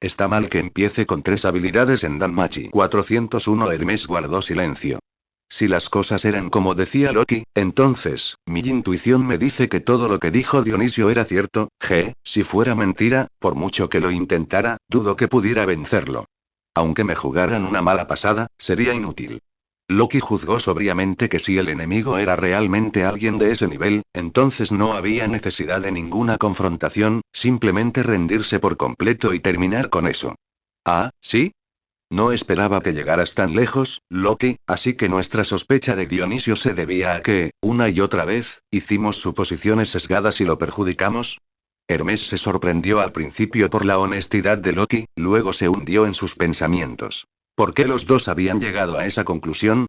Está mal que empiece con 3 habilidades en Danmachi. 401 Hermes guardó silencio. Si las cosas eran como decía Loki, entonces, mi intuición me dice que todo lo que dijo Dionisio era cierto. Si fuera mentira, por mucho que lo intentara, dudo que pudiera vencerlo. Aunque me jugaran una mala pasada, sería inútil. Loki juzgó sobriamente que si el enemigo era realmente alguien de ese nivel, entonces no había necesidad de ninguna confrontación, simplemente rendirse por completo y terminar con eso. Ah, ¿sí? No esperaba que llegaras tan lejos, Loki, así que nuestra sospecha de Dionisio se debía a que, una y otra vez, hicimos suposiciones sesgadas y lo perjudicamos. Hermes se sorprendió al principio por la honestidad de Loki, luego se hundió en sus pensamientos. ¿Por qué los dos habían llegado a esa conclusión?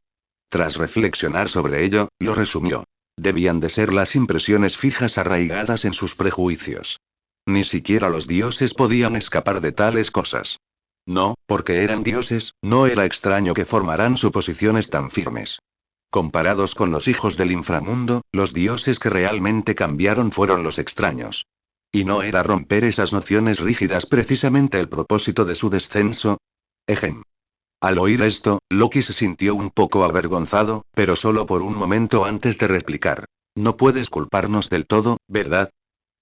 Tras reflexionar sobre ello, lo resumió. Debían de ser las impresiones fijas arraigadas en sus prejuicios. Ni siquiera los dioses podían escapar de tales cosas. No, porque eran dioses, no era extraño que formaran suposiciones tan firmes. Comparados con los hijos del inframundo, los dioses que realmente cambiaron fueron los extraños. Y no era romper esas nociones rígidas precisamente el propósito de su descenso. Ejem. Al oír esto, Loki se sintió un poco avergonzado, pero solo por un momento antes de replicar. No puedes culparnos del todo, ¿verdad?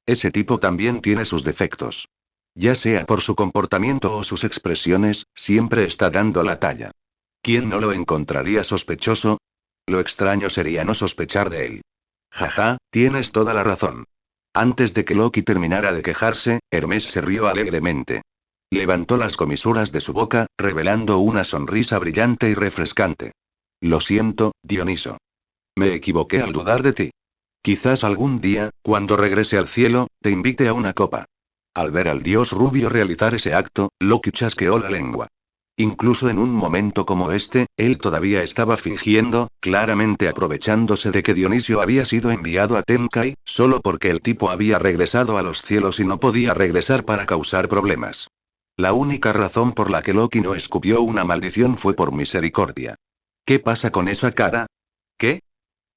Ese tipo también tiene sus defectos. Ya sea por su comportamiento o sus expresiones, siempre está dando la talla. ¿Quién no lo encontraría sospechoso? Lo extraño sería no sospechar de él. Jaja, tienes toda la razón. Antes de que Loki terminara de quejarse, Hermes se rió alegremente. Levantó las comisuras de su boca, revelando una sonrisa brillante y refrescante. Lo siento, Dioniso. Me equivoqué al dudar de ti. Quizás algún día, cuando regrese al cielo, te invite a una copa. Al ver al dios rubio realizar ese acto, Loki chasqueó la lengua. Incluso en un momento como este, él todavía estaba fingiendo, claramente aprovechándose de que Dionisio había sido enviado a Tenkai, solo porque el tipo había regresado a los cielos y no podía regresar para causar problemas. La única razón por la que Loki no escupió una maldición fue por misericordia. ¿Qué pasa con esa cara? ¿Qué?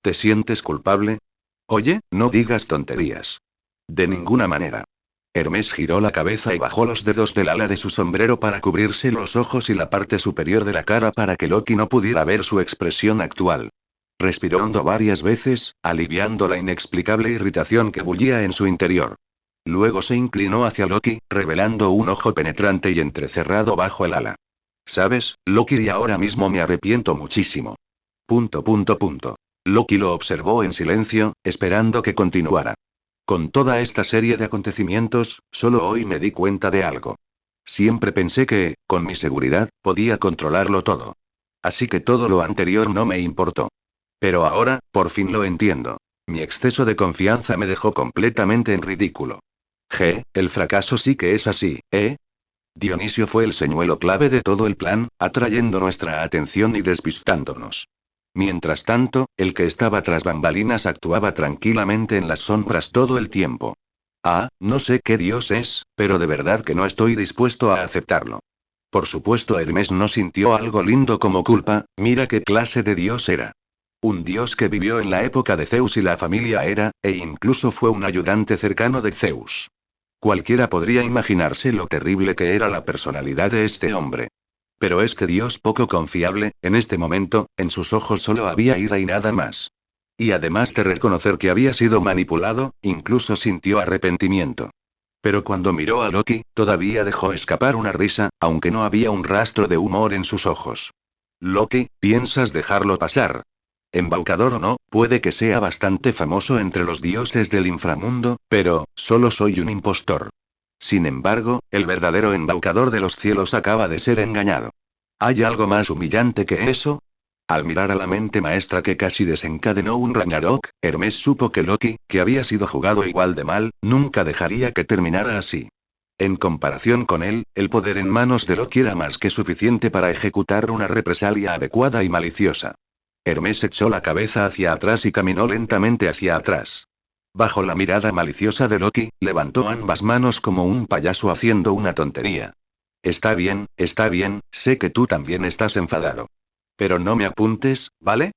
¿Te sientes culpable? Oye, no digas tonterías. De ninguna manera. Hermes giró la cabeza y bajó los dedos del ala de su sombrero para cubrirse los ojos y la parte superior de la cara para que Loki no pudiera ver su expresión actual. Respiró hondo varias veces, aliviando la inexplicable irritación que bullía en su interior. Luego se inclinó hacia Loki, revelando un ojo penetrante y entrecerrado bajo el ala. ¿Sabes, Loki? Y ahora mismo me arrepiento muchísimo. Punto. Loki lo observó en silencio, esperando que continuara. Con toda esta serie de acontecimientos, solo hoy me di cuenta de algo. Siempre pensé que, con mi seguridad, podía controlarlo todo. Así que todo lo anterior no me importó. Pero ahora, por fin lo entiendo. Mi exceso de confianza me dejó completamente en ridículo. El fracaso sí que es así, ¿eh? Dionisio fue el señuelo clave de todo el plan, atrayendo nuestra atención y despistándonos. Mientras tanto, el que estaba tras bambalinas actuaba tranquilamente en las sombras todo el tiempo. Ah, no sé qué dios es, pero de verdad que no estoy dispuesto a aceptarlo. Por supuesto, Hermes no sintió algo lindo como culpa, mira qué clase de dios era. Un dios que vivió en la época de Zeus y la familia Hera, e incluso fue un ayudante cercano de Zeus. Cualquiera podría imaginarse lo terrible que era la personalidad de este hombre. Pero este dios poco confiable, en este momento, en sus ojos solo había ira y nada más. Y además de reconocer que había sido manipulado, incluso sintió arrepentimiento. Pero cuando miró a Loki, todavía dejó escapar una risa, aunque no había un rastro de humor en sus ojos. Loki, ¿piensas dejarlo pasar? Embaucador o no, puede que sea bastante famoso entre los dioses del inframundo, pero, solo soy un impostor. Sin embargo, el verdadero embaucador de los cielos acaba de ser engañado. ¿Hay algo más humillante que eso? Al mirar a la mente maestra que casi desencadenó un Ragnarok, Hermes supo que Loki, que había sido jugado igual de mal, nunca dejaría que terminara así. En comparación con él, el poder en manos de Loki era más que suficiente para ejecutar una represalia adecuada y maliciosa. Hermes echó la cabeza hacia atrás y caminó lentamente hacia atrás. Bajo la mirada maliciosa de Loki, levantó ambas manos como un payaso haciendo una tontería. Está bien, sé que tú también estás enfadado. Pero no me apuntes, ¿vale?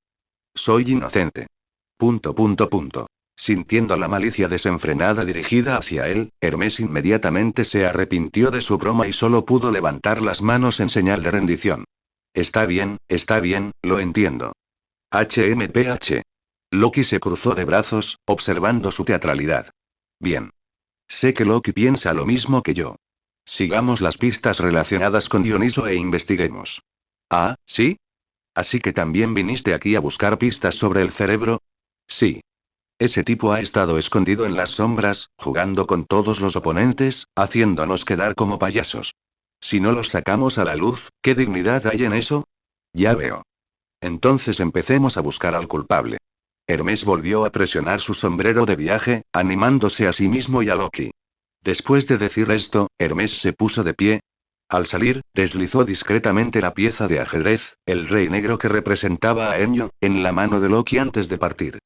Soy inocente. Punto. Sintiendo la malicia desenfrenada dirigida hacia él, Hermes inmediatamente se arrepintió de su broma y solo pudo levantar las manos en señal de rendición. Está bien, lo entiendo. HMPH. Loki se cruzó de brazos, observando su teatralidad. Bien. Sé que Loki piensa lo mismo que yo. Sigamos las pistas relacionadas con Dioniso e investiguemos. Ah, ¿sí? ¿Así que también viniste aquí a buscar pistas sobre el cerebro? Sí. Ese tipo ha estado escondido en las sombras, jugando con todos los oponentes, haciéndonos quedar como payasos. Si no los sacamos a la luz, ¿qué dignidad hay en eso? Ya veo. Entonces empecemos a buscar al culpable. Hermes volvió a presionar su sombrero de viaje, animándose a sí mismo y a Loki. Después de decir esto, Hermes se puso de pie. Al salir, deslizó discretamente la pieza de ajedrez, el rey negro que representaba a Enyo, en la mano de Loki antes de partir.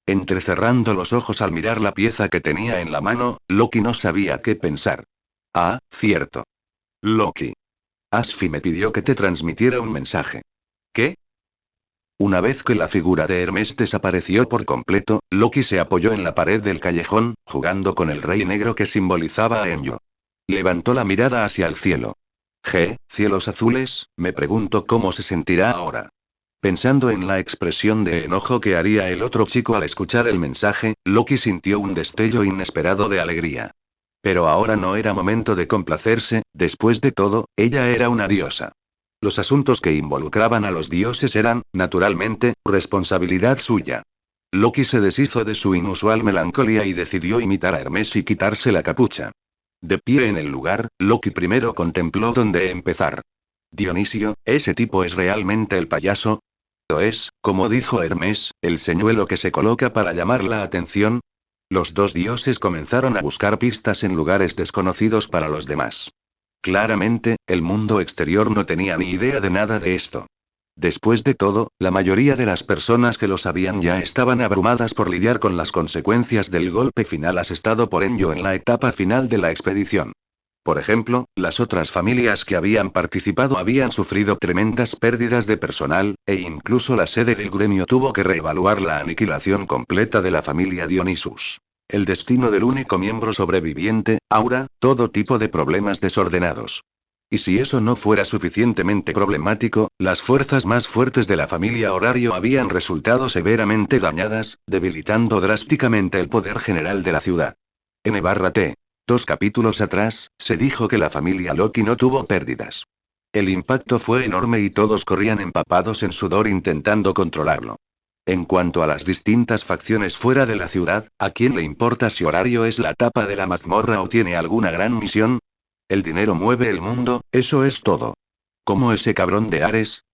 Entrecerrando los ojos al mirar la pieza que tenía en la mano, Loki no sabía qué pensar. Ah, cierto. Loki. Asfi me pidió que te transmitiera un mensaje. ¿Qué? Una vez que la figura de Hermes desapareció por completo, Loki se apoyó en la pared del callejón, jugando con el rey negro que simbolizaba a Enyo. Levantó la mirada hacia el cielo. Cielos azules, me pregunto cómo se sentirá ahora. Pensando en la expresión de enojo que haría el otro chico al escuchar el mensaje, Loki sintió un destello inesperado de alegría. Pero ahora no era momento de complacerse, después de todo, ella era una diosa. Los asuntos que involucraban a los dioses eran, naturalmente, responsabilidad suya. Loki se deshizo de su inusual melancolía y decidió imitar a Hermes y quitarse la capucha. De pie en el lugar, Loki primero contempló dónde empezar. Dionisio, ¿ese tipo es realmente el payaso? ¿O es, como dijo Hermes, el señuelo que se coloca para llamar la atención? Los dos dioses comenzaron a buscar pistas en lugares desconocidos para los demás. Claramente, el mundo exterior no tenía ni idea de nada de esto. Después de todo, la mayoría de las personas que lo sabían ya estaban abrumadas por lidiar con las consecuencias del golpe final asestado por Enyo en la etapa final de la expedición. Por ejemplo, las otras familias que habían participado habían sufrido tremendas pérdidas de personal, e incluso la sede del gremio tuvo que reevaluar la aniquilación completa de la familia Dionysus. El destino del único miembro sobreviviente, Aura, todo tipo de problemas desordenados. Y si eso no fuera suficientemente problemático, las fuerzas más fuertes de la familia Horario habían resultado severamente dañadas, debilitando drásticamente el poder general de la ciudad. N/T. 2 capítulos atrás, se dijo que la familia Loki no tuvo pérdidas. El impacto fue enorme y todos corrían empapados en sudor intentando controlarlo. En cuanto a las distintas facciones fuera de la ciudad, ¿a quién le importa si Horario es la tapa de la mazmorra o tiene alguna gran misión? El dinero mueve el mundo, eso es todo. ¿Cómo ese cabrón de Ares?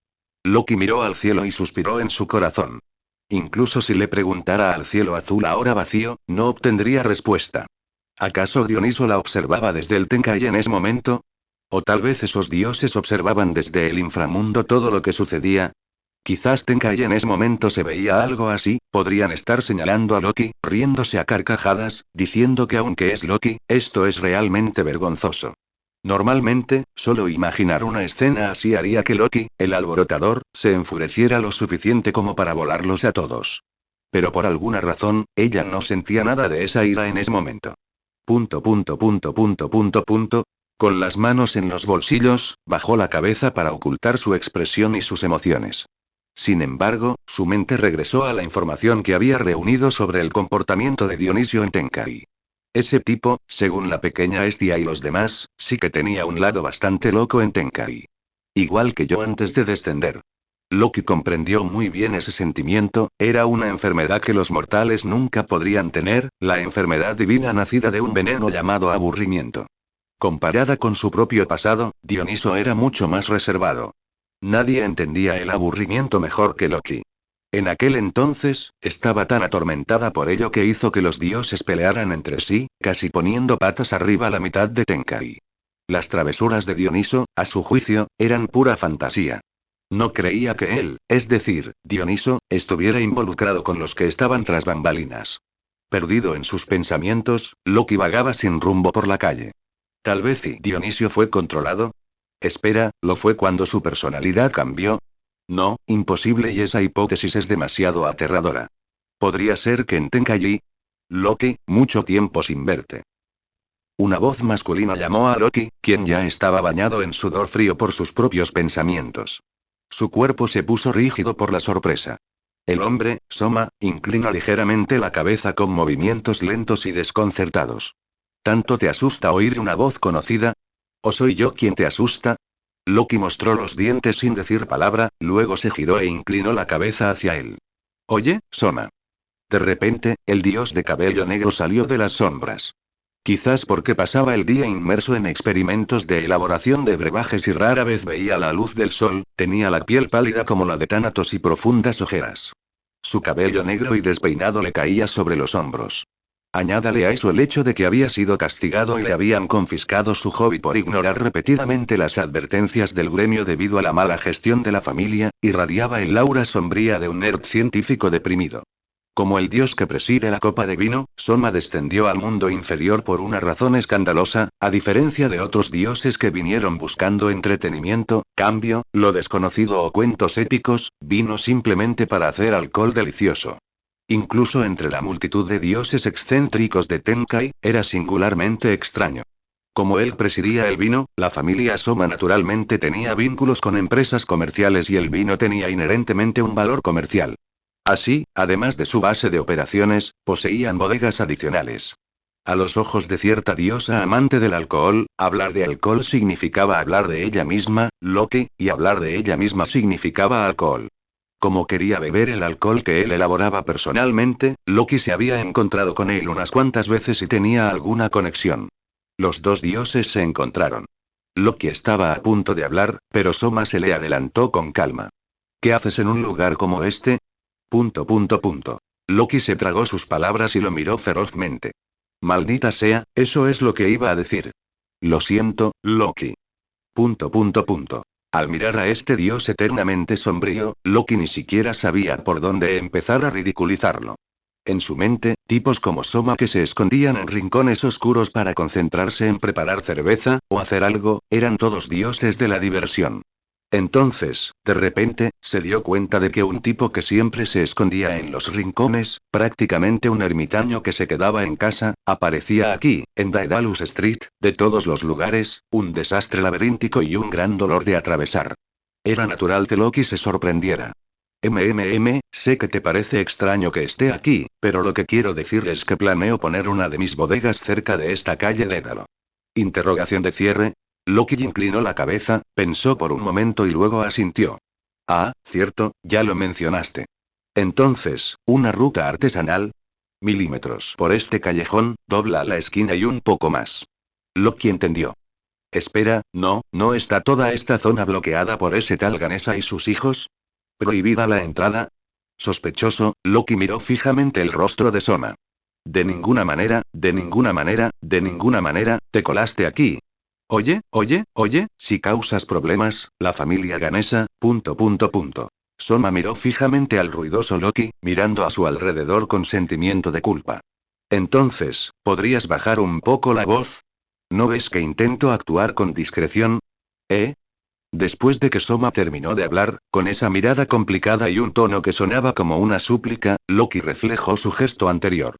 Loki miró al cielo y suspiró en su corazón. Incluso si le preguntara al cielo azul ahora vacío, no obtendría respuesta. ¿Acaso Dioniso la observaba desde el Tenkaichi en ese momento? ¿O tal vez esos dioses observaban desde el inframundo todo lo que sucedía? Quizás Tenkaichi en ese momento se veía algo así, podrían estar señalando a Loki, riéndose a carcajadas, diciendo que aunque es Loki, esto es realmente vergonzoso. Normalmente, solo imaginar una escena así haría que Loki, el alborotador, se enfureciera lo suficiente como para volarlos a todos. Pero por alguna razón, ella no sentía nada de esa ira en ese momento. Punto, punto, punto, punto, punto, punto. Con las manos en los bolsillos, bajó la cabeza para ocultar su expresión y sus emociones. Sin embargo, su mente regresó a la información que había reunido sobre el comportamiento de Dionisio en Tenkai. Ese tipo, según la pequeña Estia y los demás, sí que tenía un lado bastante loco en Tenkai. Igual que yo antes de descender. Loki comprendió muy bien ese sentimiento, era una enfermedad que los mortales nunca podrían tener, la enfermedad divina nacida de un veneno llamado aburrimiento. Comparada con su propio pasado, Dioniso era mucho más reservado. Nadie entendía el aburrimiento mejor que Loki. En aquel entonces, estaba tan atormentada por ello que hizo que los dioses pelearan entre sí, casi poniendo patas arriba la mitad de Tenkai. Las travesuras de Dioniso, a su juicio, eran pura fantasía. No creía que él, es decir, Dioniso, estuviera involucrado con los que estaban tras bambalinas. Perdido en sus pensamientos, Loki vagaba sin rumbo por la calle. Tal vez Dionisio fue controlado. Espera, ¿lo fue cuando su personalidad cambió? No, imposible y esa hipótesis es demasiado aterradora. Podría ser que en Tenkaichi. Loki, mucho tiempo sin verte. Una voz masculina llamó a Loki, quien ya estaba bañado en sudor frío por sus propios pensamientos. Su cuerpo se puso rígido por la sorpresa. El hombre, Soma, inclina ligeramente la cabeza con movimientos lentos y desconcertados. ¿Tanto te asusta oír una voz conocida? ¿O soy yo quien te asusta? Loki mostró los dientes sin decir palabra, luego se giró e inclinó la cabeza hacia él. Oye, Soma. De repente, el dios de cabello negro salió de las sombras. Quizás porque pasaba el día inmerso en experimentos de elaboración de brebajes y rara vez veía la luz del sol, tenía la piel pálida como la de Thanatos y profundas ojeras. Su cabello negro y despeinado le caía sobre los hombros. Añádale a eso el hecho de que había sido castigado y le habían confiscado su hobby por ignorar repetidamente las advertencias del gremio debido a la mala gestión de la familia, irradiaba el aura sombría de un nerd científico deprimido. Como el dios que preside la copa de vino, Soma descendió al mundo inferior por una razón escandalosa, a diferencia de otros dioses que vinieron buscando entretenimiento, cambio, lo desconocido o cuentos épicos, vino simplemente para hacer alcohol delicioso. Incluso entre la multitud de dioses excéntricos de Tenkai, era singularmente extraño. Como él presidía el vino, la familia Soma naturalmente tenía vínculos con empresas comerciales y el vino tenía inherentemente un valor comercial. Así, además de su base de operaciones, poseían bodegas adicionales. A los ojos de cierta diosa amante del alcohol, hablar de alcohol significaba hablar de ella misma, Loki, y hablar de ella misma significaba alcohol. Como quería beber el alcohol que él elaboraba personalmente, Loki se había encontrado con él unas cuantas veces y tenía alguna conexión. Los dos dioses se encontraron. Loki estaba a punto de hablar, pero Soma se le adelantó con calma. ¿Qué haces en un lugar como este? ... Loki se tragó sus palabras y lo miró ferozmente. Maldita sea, eso es lo que iba a decir. Lo siento, Loki. ... Al mirar a este dios eternamente sombrío, Loki ni siquiera sabía por dónde empezar a ridiculizarlo. En su mente, tipos como Soma que se escondían en rincones oscuros para concentrarse en preparar cerveza, o hacer algo, eran todos dioses de la diversión. Entonces, de repente, se dio cuenta de que un tipo que siempre se escondía en los rincones, prácticamente un ermitaño que se quedaba en casa, aparecía aquí, en Daedalus Street, de todos los lugares, un desastre laberíntico y un gran dolor de atravesar. Era natural que Loki se sorprendiera. Sé que te parece extraño que esté aquí, pero lo que quiero decir es que planeo poner una de mis bodegas cerca de esta calle Dédalo. Interrogación de cierre. Loki inclinó la cabeza, pensó por un momento y luego asintió. Ah, cierto, ya lo mencionaste. Entonces, ¿una ruta artesanal? Milímetros por este callejón, dobla a la esquina y un poco más. Loki entendió. Espera, ¿no está toda esta zona bloqueada por ese tal Ganesa y sus hijos? ¿Prohibida la entrada? Sospechoso, Loki miró fijamente el rostro de Soma. De ninguna manera, te colaste aquí. Oye, si causas problemas, la familia Ganesa. Soma miró fijamente al ruidoso Loki, mirando a su alrededor con sentimiento de culpa. Entonces, ¿podrías bajar un poco la voz? ¿No ves que intento actuar con discreción? ¿Eh? Después de que Soma terminó de hablar, con esa mirada complicada y un tono que sonaba como una súplica, Loki reflejó su gesto anterior.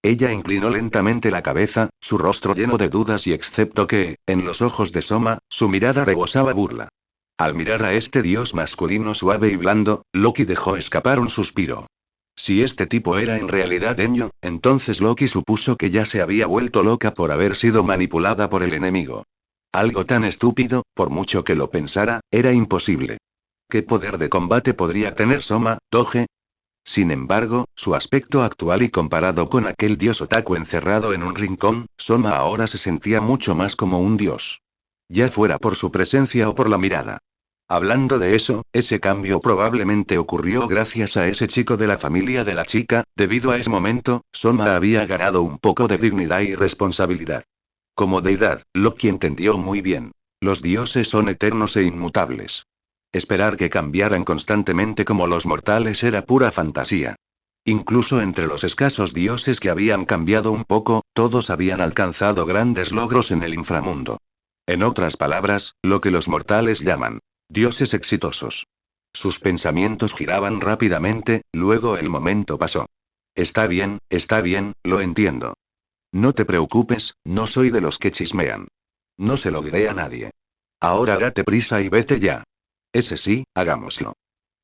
Ella inclinó lentamente la cabeza, su rostro lleno de dudas y excepto que, en los ojos de Soma, su mirada rebosaba burla. Al mirar a este dios masculino suave y blando, Loki dejó escapar un suspiro. Si este tipo era en realidad Enyo, entonces Loki supuso que ya se había vuelto loca por haber sido manipulada por el enemigo. Algo tan estúpido, por mucho que lo pensara, era imposible. ¿Qué poder de combate podría tener Soma, Doge? Sin embargo, su aspecto actual y comparado con aquel dios otaku encerrado en un rincón, Soma ahora se sentía mucho más como un dios. Ya fuera por su presencia o por la mirada. Hablando de eso, ese cambio probablemente ocurrió gracias a ese chico de la familia de la chica, debido a ese momento, Soma había ganado un poco de dignidad y responsabilidad. Como deidad, Loki entendió muy bien. Los dioses son eternos e inmutables. Esperar que cambiaran constantemente como los mortales era pura fantasía. Incluso entre los escasos dioses que habían cambiado un poco, todos habían alcanzado grandes logros en el inframundo. En otras palabras, lo que los mortales llaman dioses exitosos. Sus pensamientos giraban rápidamente, luego el momento pasó. Está bien, lo entiendo. No te preocupes, no soy de los que chismean. No se lo diré a nadie. Ahora date prisa y vete ya. Ese sí, hagámoslo.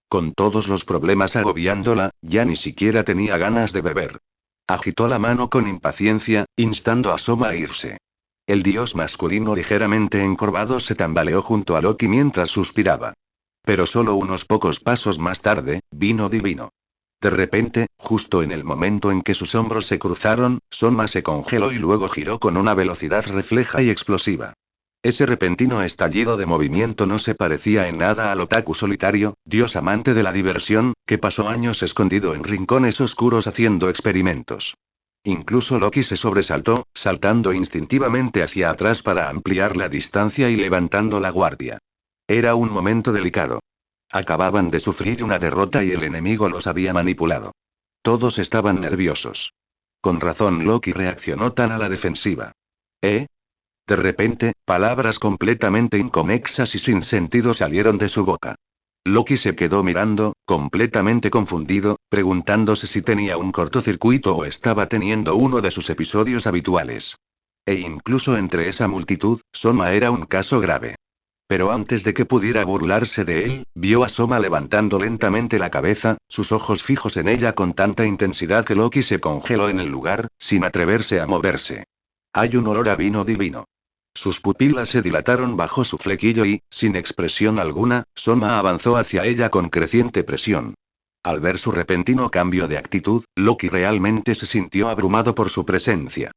Con todos los problemas agobiándola, ya ni siquiera tenía ganas de beber. Agitó la mano con impaciencia, instando a Soma a irse. El dios masculino ligeramente encorvado se tambaleó junto a Loki mientras suspiraba. Pero solo unos pocos pasos más tarde, vino Divino. De repente, justo en el momento en que sus hombros se cruzaron, Soma se congeló y luego giró con una velocidad refleja y explosiva. Ese repentino estallido de movimiento no se parecía en nada al otaku solitario, dios amante de la diversión, que pasó años escondido en rincones oscuros haciendo experimentos. Incluso Loki se sobresaltó, saltando instintivamente hacia atrás para ampliar la distancia y levantando la guardia. Era un momento delicado. Acababan de sufrir una derrota y el enemigo los había manipulado. Todos estaban nerviosos. Con razón Loki reaccionó tan a la defensiva. ¿Eh? De repente, palabras completamente inconexas y sin sentido salieron de su boca. Loki se quedó mirando, completamente confundido, preguntándose si tenía un cortocircuito o estaba teniendo uno de sus episodios habituales. E incluso entre esa multitud, Soma era un caso grave. Pero antes de que pudiera burlarse de él, vio a Soma levantando lentamente la cabeza, sus ojos fijos en ella con tanta intensidad que Loki se congeló en el lugar, sin atreverse a moverse. Hay un olor a vino divino. Sus pupilas se dilataron bajo su flequillo y, sin expresión alguna, Soma avanzó hacia ella con creciente presión. Al ver su repentino cambio de actitud, Loki realmente se sintió abrumado por su presencia.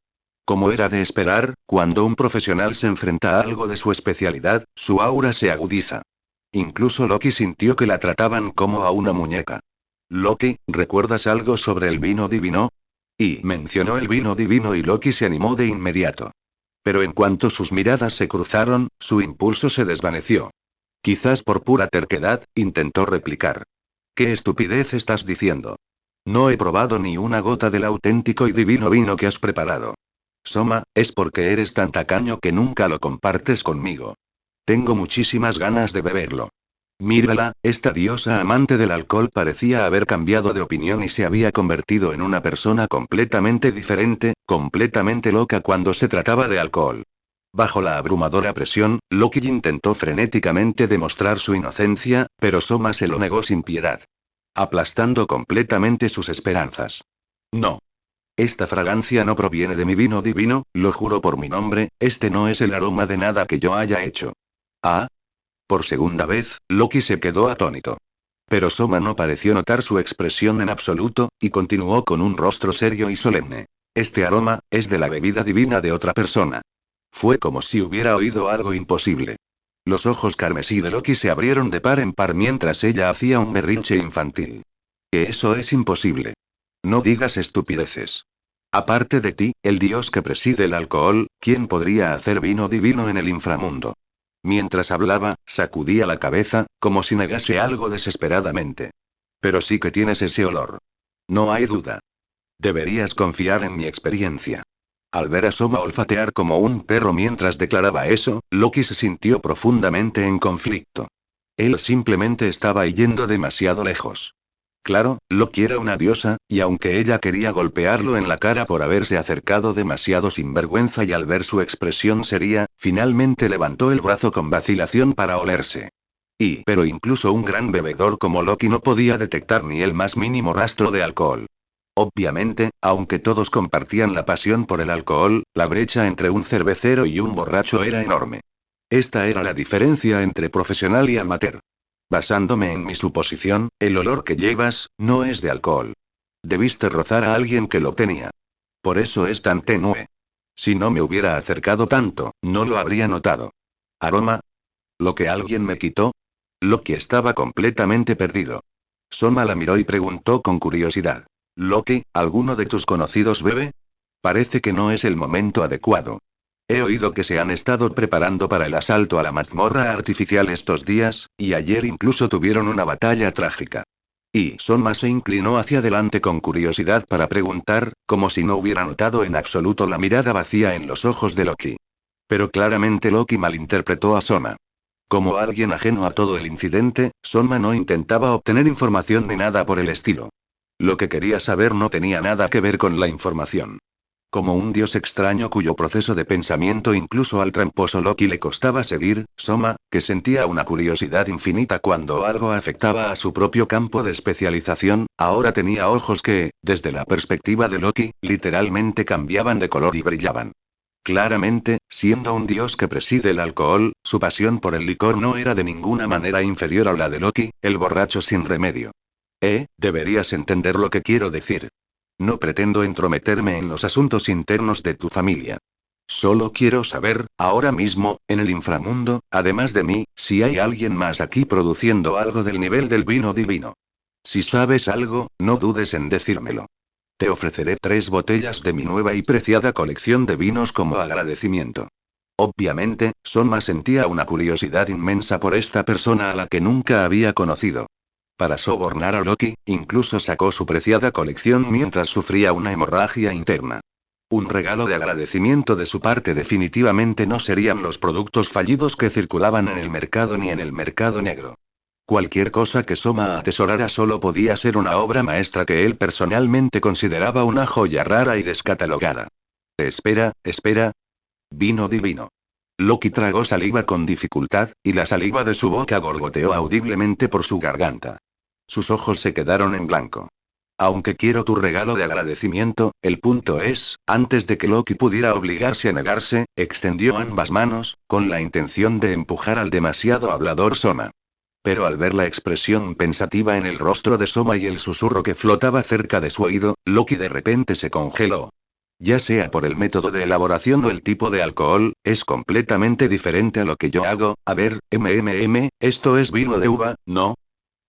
Como era de esperar, cuando un profesional se enfrenta a algo de su especialidad, su aura se agudiza. Incluso Loki sintió que la trataban como a una muñeca. Loki, ¿recuerdas algo sobre el vino divino? Y mencionó el vino divino y Loki se animó de inmediato. Pero en cuanto sus miradas se cruzaron, su impulso se desvaneció. Quizás por pura terquedad, intentó replicar. ¿Qué estupidez estás diciendo? No he probado ni una gota del auténtico y divino vino que has preparado. Soma, es porque eres tan tacaño que nunca lo compartes conmigo. Tengo muchísimas ganas de beberlo. Mírala, esta diosa amante del alcohol parecía haber cambiado de opinión y se había convertido en una persona completamente diferente, completamente loca cuando se trataba de alcohol. Bajo la abrumadora presión, Loki intentó frenéticamente demostrar su inocencia, pero Soma se lo negó sin piedad. Aplastando completamente sus esperanzas. No. Esta fragancia no proviene de mi vino divino, lo juro por mi nombre, este no es el aroma de nada que yo haya hecho. ¿Ah? Por segunda vez, Loki se quedó atónito. Pero Soma no pareció notar su expresión en absoluto, y continuó con un rostro serio y solemne. Este aroma, es de la bebida divina de otra persona. Fue como si hubiera oído algo imposible. Los ojos carmesí de Loki se abrieron de par en par mientras ella hacía un berrinche infantil. Que eso es imposible. No digas estupideces. Aparte de ti, el dios que preside el alcohol, ¿quién podría hacer vino divino en el inframundo? Mientras hablaba, sacudía la cabeza, como si negase algo desesperadamente. Pero sí que tienes ese olor. No hay duda. Deberías confiar en mi experiencia. Al ver a Soma olfatear como un perro mientras declaraba eso, Loki se sintió profundamente en conflicto. Él simplemente estaba yendo demasiado lejos. Claro, Loki era una diosa, y aunque ella quería golpearlo en la cara por haberse acercado demasiado sin vergüenza y al ver su expresión seria, finalmente levantó el brazo con vacilación para olerse. Pero incluso un gran bebedor como Loki no podía detectar ni el más mínimo rastro de alcohol. Obviamente, aunque todos compartían la pasión por el alcohol, la brecha entre un cervecero y un borracho era enorme. Esta era la diferencia entre profesional y amateur. Basándome en mi suposición, el olor que llevas, no es de alcohol. Debiste rozar a alguien que lo tenía. Por eso es tan tenue. Si no me hubiera acercado tanto, no lo habría notado. ¿Aroma? ¿Lo que alguien me quitó? Loki estaba completamente perdido. Soma la miró y preguntó con curiosidad. Loki, ¿alguno de tus conocidos bebe? Parece que no es el momento adecuado. He oído que se han estado preparando para el asalto a la mazmorra artificial estos días, y ayer incluso tuvieron una batalla trágica. Y Soma se inclinó hacia adelante con curiosidad para preguntar, como si no hubiera notado en absoluto la mirada vacía en los ojos de Loki. Pero claramente Loki malinterpretó a Soma. Como alguien ajeno a todo el incidente, Soma no intentaba obtener información ni nada por el estilo. Lo que quería saber no tenía nada que ver con la información. Como un dios extraño cuyo proceso de pensamiento incluso al tramposo Loki le costaba seguir, Soma, que sentía una curiosidad infinita cuando algo afectaba a su propio campo de especialización, ahora tenía ojos que, desde la perspectiva de Loki, literalmente cambiaban de color y brillaban. Claramente, siendo un dios que preside el alcohol, su pasión por el licor no era de ninguna manera inferior a la de Loki, el borracho sin remedio. Deberías entender lo que quiero decir. No pretendo entrometerme en los asuntos internos de tu familia. Solo quiero saber, ahora mismo, en el inframundo, además de mí, si hay alguien más aquí produciendo algo del nivel del vino divino. Si sabes algo, no dudes en decírmelo. Te ofreceré 3 botellas de mi nueva y preciada colección de vinos como agradecimiento. Obviamente, Soma sentía una curiosidad inmensa por esta persona a la que nunca había conocido. Para sobornar a Loki, incluso sacó su preciada colección mientras sufría una hemorragia interna. Un regalo de agradecimiento de su parte definitivamente no serían los productos fallidos que circulaban en el mercado ni en el mercado negro. Cualquier cosa que Soma atesorara solo podía ser una obra maestra que él personalmente consideraba una joya rara y descatalogada. Espera, espera. Vino divino. Loki tragó saliva con dificultad, y la saliva de su boca gorgoteó audiblemente por su garganta. Sus ojos se quedaron en blanco. Aunque quiero tu regalo de agradecimiento, el punto es, antes de que Loki pudiera obligarse a negarse, extendió ambas manos, con la intención de empujar al demasiado hablador Soma. Pero al ver la expresión pensativa en el rostro de Soma y el susurro que flotaba cerca de su oído, Loki de repente se congeló. Ya sea por el método de elaboración o el tipo de alcohol, es completamente diferente a lo que yo hago. A ver, esto es vino de uva, ¿no?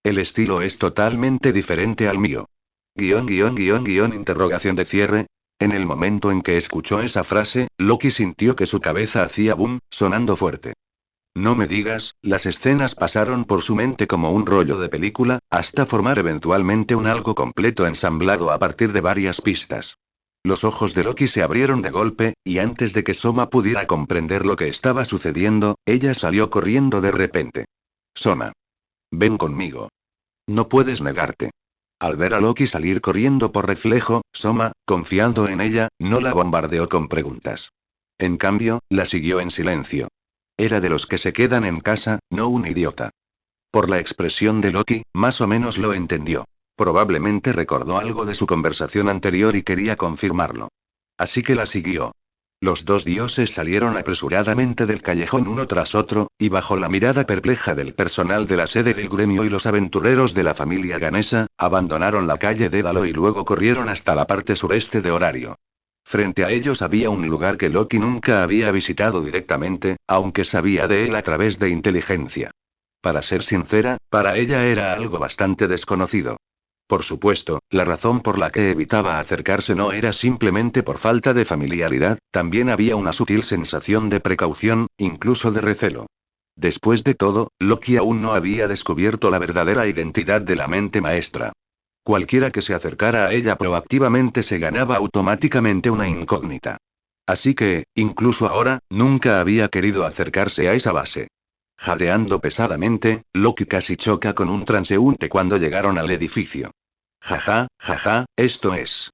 El estilo es totalmente diferente al mío. Interrogación de cierre. En el momento en que escuchó esa frase, Loki sintió que su cabeza hacía boom, sonando fuerte. No me digas, las escenas pasaron por su mente como un rollo de película, hasta formar eventualmente un algo completo ensamblado a partir de varias pistas. Los ojos de Loki se abrieron de golpe, y antes de que Soma pudiera comprender lo que estaba sucediendo, ella salió corriendo de repente. Soma. Ven conmigo. No puedes negarte. Al ver a Loki salir corriendo por reflejo, Soma, confiando en ella, no la bombardeó con preguntas. En cambio, la siguió en silencio. Era de los que se quedan en casa, no un idiota. Por la expresión de Loki, más o menos lo entendió. Probablemente recordó algo de su conversación anterior y quería confirmarlo. Así que la siguió. Los dos dioses salieron apresuradamente del callejón uno tras otro, y bajo la mirada perpleja del personal de la sede del gremio y los aventureros de la familia ganesa, abandonaron la calle Dédalo y luego corrieron hasta la parte sureste de Horario. Frente a ellos había un lugar que Loki nunca había visitado directamente, aunque sabía de él a través de inteligencia. Para ser sincera, para ella era algo bastante desconocido. Por supuesto, la razón por la que evitaba acercarse no era simplemente por falta de familiaridad, también había una sutil sensación de precaución, incluso de recelo. Después de todo, Loki aún no había descubierto la verdadera identidad de la mente maestra. Cualquiera que se acercara a ella proactivamente se ganaba automáticamente una incógnita. Así que, incluso ahora, nunca había querido acercarse a esa base. Jadeando pesadamente, Loki casi choca con un transeúnte cuando llegaron al edificio. Jaja, jaja, esto es.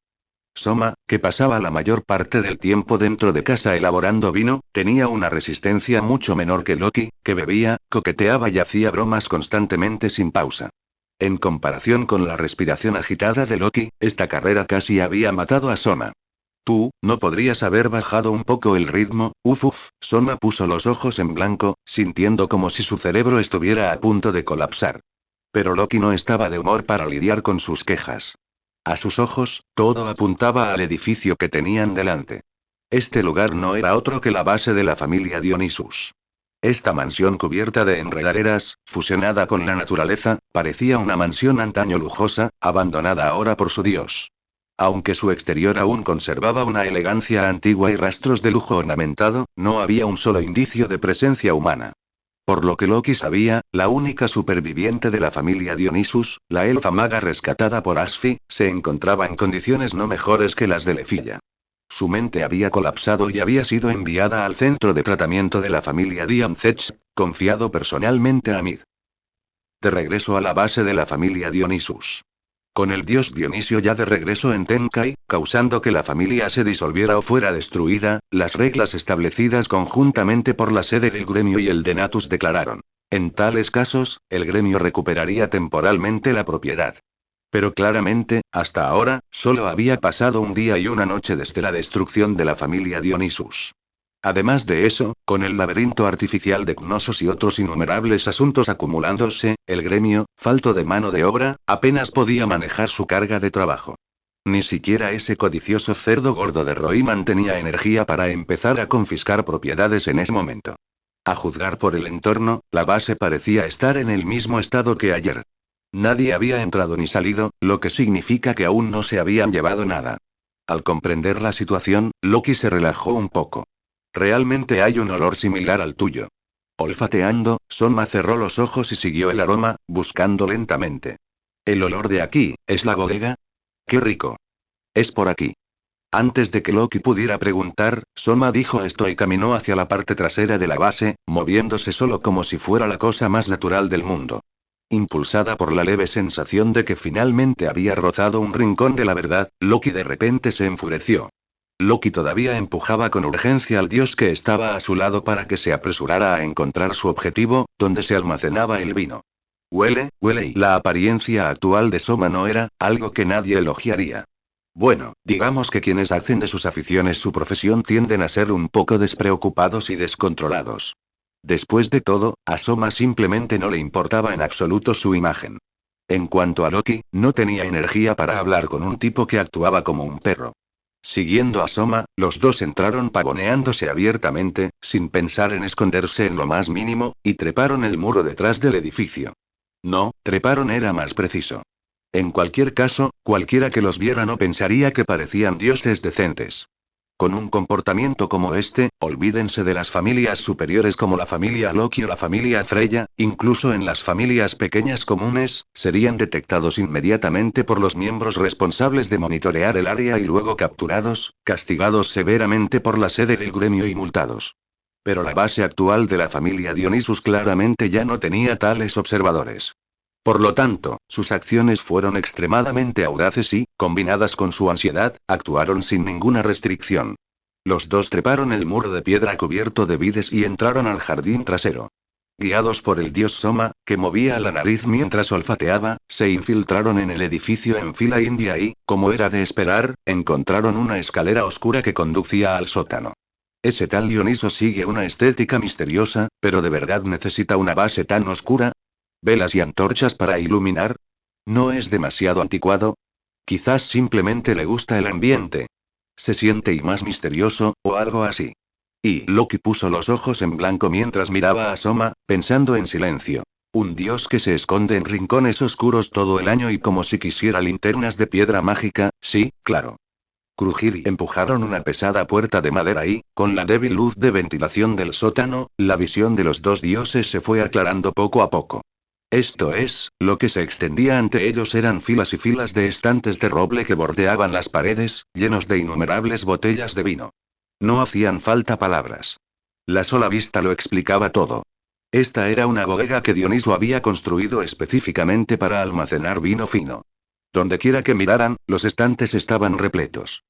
Soma, que pasaba la mayor parte del tiempo dentro de casa elaborando vino, tenía una resistencia mucho menor que Loki, que bebía, coqueteaba y hacía bromas constantemente sin pausa. En comparación con la respiración agitada de Loki, esta carrera casi había matado a Soma. Tú, ¿no podrías haber bajado un poco el ritmo? Soma puso los ojos en blanco, sintiendo como si su cerebro estuviera a punto de colapsar. Pero Loki no estaba de humor para lidiar con sus quejas. A sus ojos, todo apuntaba al edificio que tenían delante. Este lugar no era otro que la base de la familia Dionysus. Esta mansión cubierta de enredaderas, fusionada con la naturaleza, parecía una mansión antaño lujosa, abandonada ahora por su dios. Aunque su exterior aún conservaba una elegancia antigua y rastros de lujo ornamentado, no había un solo indicio de presencia humana. Por lo que Loki sabía, la única superviviente de la familia Dionysus, la elfa maga rescatada por Asfi, se encontraba en condiciones no mejores que las de Lefilla. Su mente había colapsado y había sido enviada al centro de tratamiento de la familia Diamzech, confiado personalmente a Mid. De regreso a la base de la familia Dionysus. Con el dios Dionisio ya de regreso en Tenkai, causando que la familia se disolviera o fuera destruida, las reglas establecidas conjuntamente por la sede del gremio y el de Natus declararon. En tales casos, el gremio recuperaría temporalmente la propiedad. Pero claramente, hasta ahora, solo había pasado un día y una noche desde la destrucción de la familia Dionysus. Además de eso, con el laberinto artificial de Gnosos y otros innumerables asuntos acumulándose, el gremio, falto de mano de obra, apenas podía manejar su carga de trabajo. Ni siquiera ese codicioso cerdo gordo de Roy mantenía energía para empezar a confiscar propiedades en ese momento. A juzgar por el entorno, la base parecía estar en el mismo estado que ayer. Nadie había entrado ni salido, lo que significa que aún no se habían llevado nada. Al comprender la situación, Loki se relajó un poco. Realmente hay un olor similar al tuyo. Olfateando, Soma cerró los ojos y siguió el aroma, buscando lentamente. ¿El olor de aquí, es la bodega? ¡Qué rico! Es por aquí. Antes de que Loki pudiera preguntar, Soma dijo esto y caminó hacia la parte trasera de la base, moviéndose solo como si fuera la cosa más natural del mundo. Impulsada por la leve sensación de que finalmente había rozado un rincón de la verdad, Loki de repente se enfureció. Loki todavía empujaba con urgencia al dios que estaba a su lado para que se apresurara a encontrar su objetivo, donde se almacenaba el vino. Huele, huele y la apariencia actual de Soma no era algo que nadie elogiaría. Bueno, digamos que quienes hacen de sus aficiones su profesión tienden a ser un poco despreocupados y descontrolados. Después de todo, a Soma simplemente no le importaba en absoluto su imagen. En cuanto a Loki, no tenía energía para hablar con un tipo que actuaba como un perro. Siguiendo a Soma, los dos entraron pavoneándose abiertamente, sin pensar en esconderse en lo más mínimo, y treparon el muro detrás del edificio. No, treparon era más preciso. En cualquier caso, cualquiera que los viera no pensaría que parecían dioses decentes. Con un comportamiento como este, olvídense de las familias superiores como la familia Loki o la familia Freya, incluso en las familias pequeñas comunes, serían detectados inmediatamente por los miembros responsables de monitorear el área y luego capturados, castigados severamente por la sede del gremio y multados. Pero la base actual de la familia Dionysus claramente ya no tenía tales observadores. Por lo tanto, sus acciones fueron extremadamente audaces y, combinadas con su ansiedad, actuaron sin ninguna restricción. Los dos treparon el muro de piedra cubierto de vides y entraron al jardín trasero. Guiados por el dios Soma, que movía la nariz mientras olfateaba, se infiltraron en el edificio en fila india y, como era de esperar, encontraron una escalera oscura que conducía al sótano. Ese tal Dioniso sigue una estética misteriosa, pero ¿de verdad necesita una base tan oscura? ¿Velas y antorchas para iluminar? ¿No es demasiado anticuado? Quizás simplemente le gusta el ambiente. Se siente y más misterioso, o algo así. Y Loki puso los ojos en blanco mientras miraba a Soma, pensando en silencio. Un dios que se esconde en rincones oscuros todo el año y como si quisiera linternas de piedra mágica, sí, claro. Crujir y empujaron una pesada puerta de madera y, con la débil luz de ventilación del sótano, la visión de los dos dioses se fue aclarando poco a poco. Esto es, lo que se extendía ante ellos eran filas y filas de estantes de roble que bordeaban las paredes, llenos de innumerables botellas de vino. No hacían falta palabras. La sola vista lo explicaba todo. Esta era una bodega que Dioniso había construido específicamente para almacenar vino fino. Dondequiera que miraran, los estantes estaban repletos.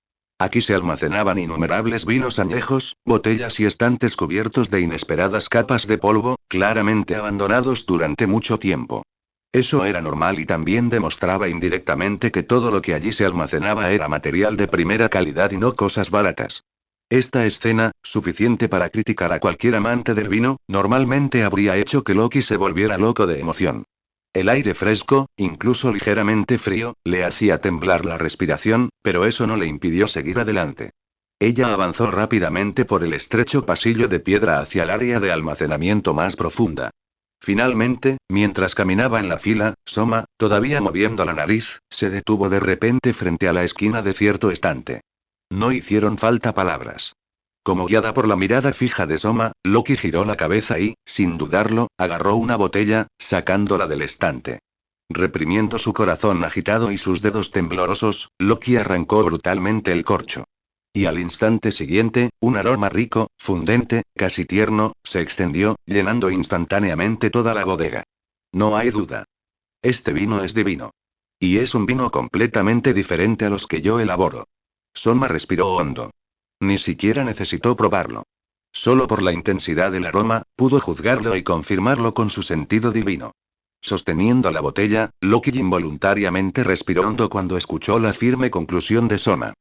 Aquí se almacenaban innumerables vinos añejos, botellas y estantes cubiertos de inesperadas capas de polvo, claramente abandonados durante mucho tiempo. Eso era normal y también demostraba indirectamente que todo lo que allí se almacenaba era material de primera calidad y no cosas baratas. Esta escena, suficiente para criticar a cualquier amante del vino, normalmente habría hecho que Loki se volviera loco de emoción. El aire fresco, incluso ligeramente frío, le hacía temblar la respiración, pero eso no le impidió seguir adelante. Ella avanzó rápidamente por el estrecho pasillo de piedra hacia el área de almacenamiento más profunda. Finalmente, mientras caminaba en la fila, Soma, todavía moviendo la nariz, se detuvo de repente frente a la esquina de cierto estante. No hicieron falta palabras. Como guiada por la mirada fija de Soma, Loki giró la cabeza y, sin dudarlo, agarró una botella, sacándola del estante. Reprimiendo su corazón agitado y sus dedos temblorosos, Loki arrancó brutalmente el corcho. Y al instante siguiente, un aroma rico, fundente, casi tierno, se extendió, llenando instantáneamente toda la bodega. No hay duda. Este vino es divino. Y es un vino completamente diferente a los que yo elaboro. Soma respiró hondo. Ni siquiera necesitó probarlo. Solo por la intensidad del aroma, pudo juzgarlo y confirmarlo con su sentido divino. Sosteniendo la botella, Loki involuntariamente respiró hondo cuando escuchó la firme conclusión de Soma.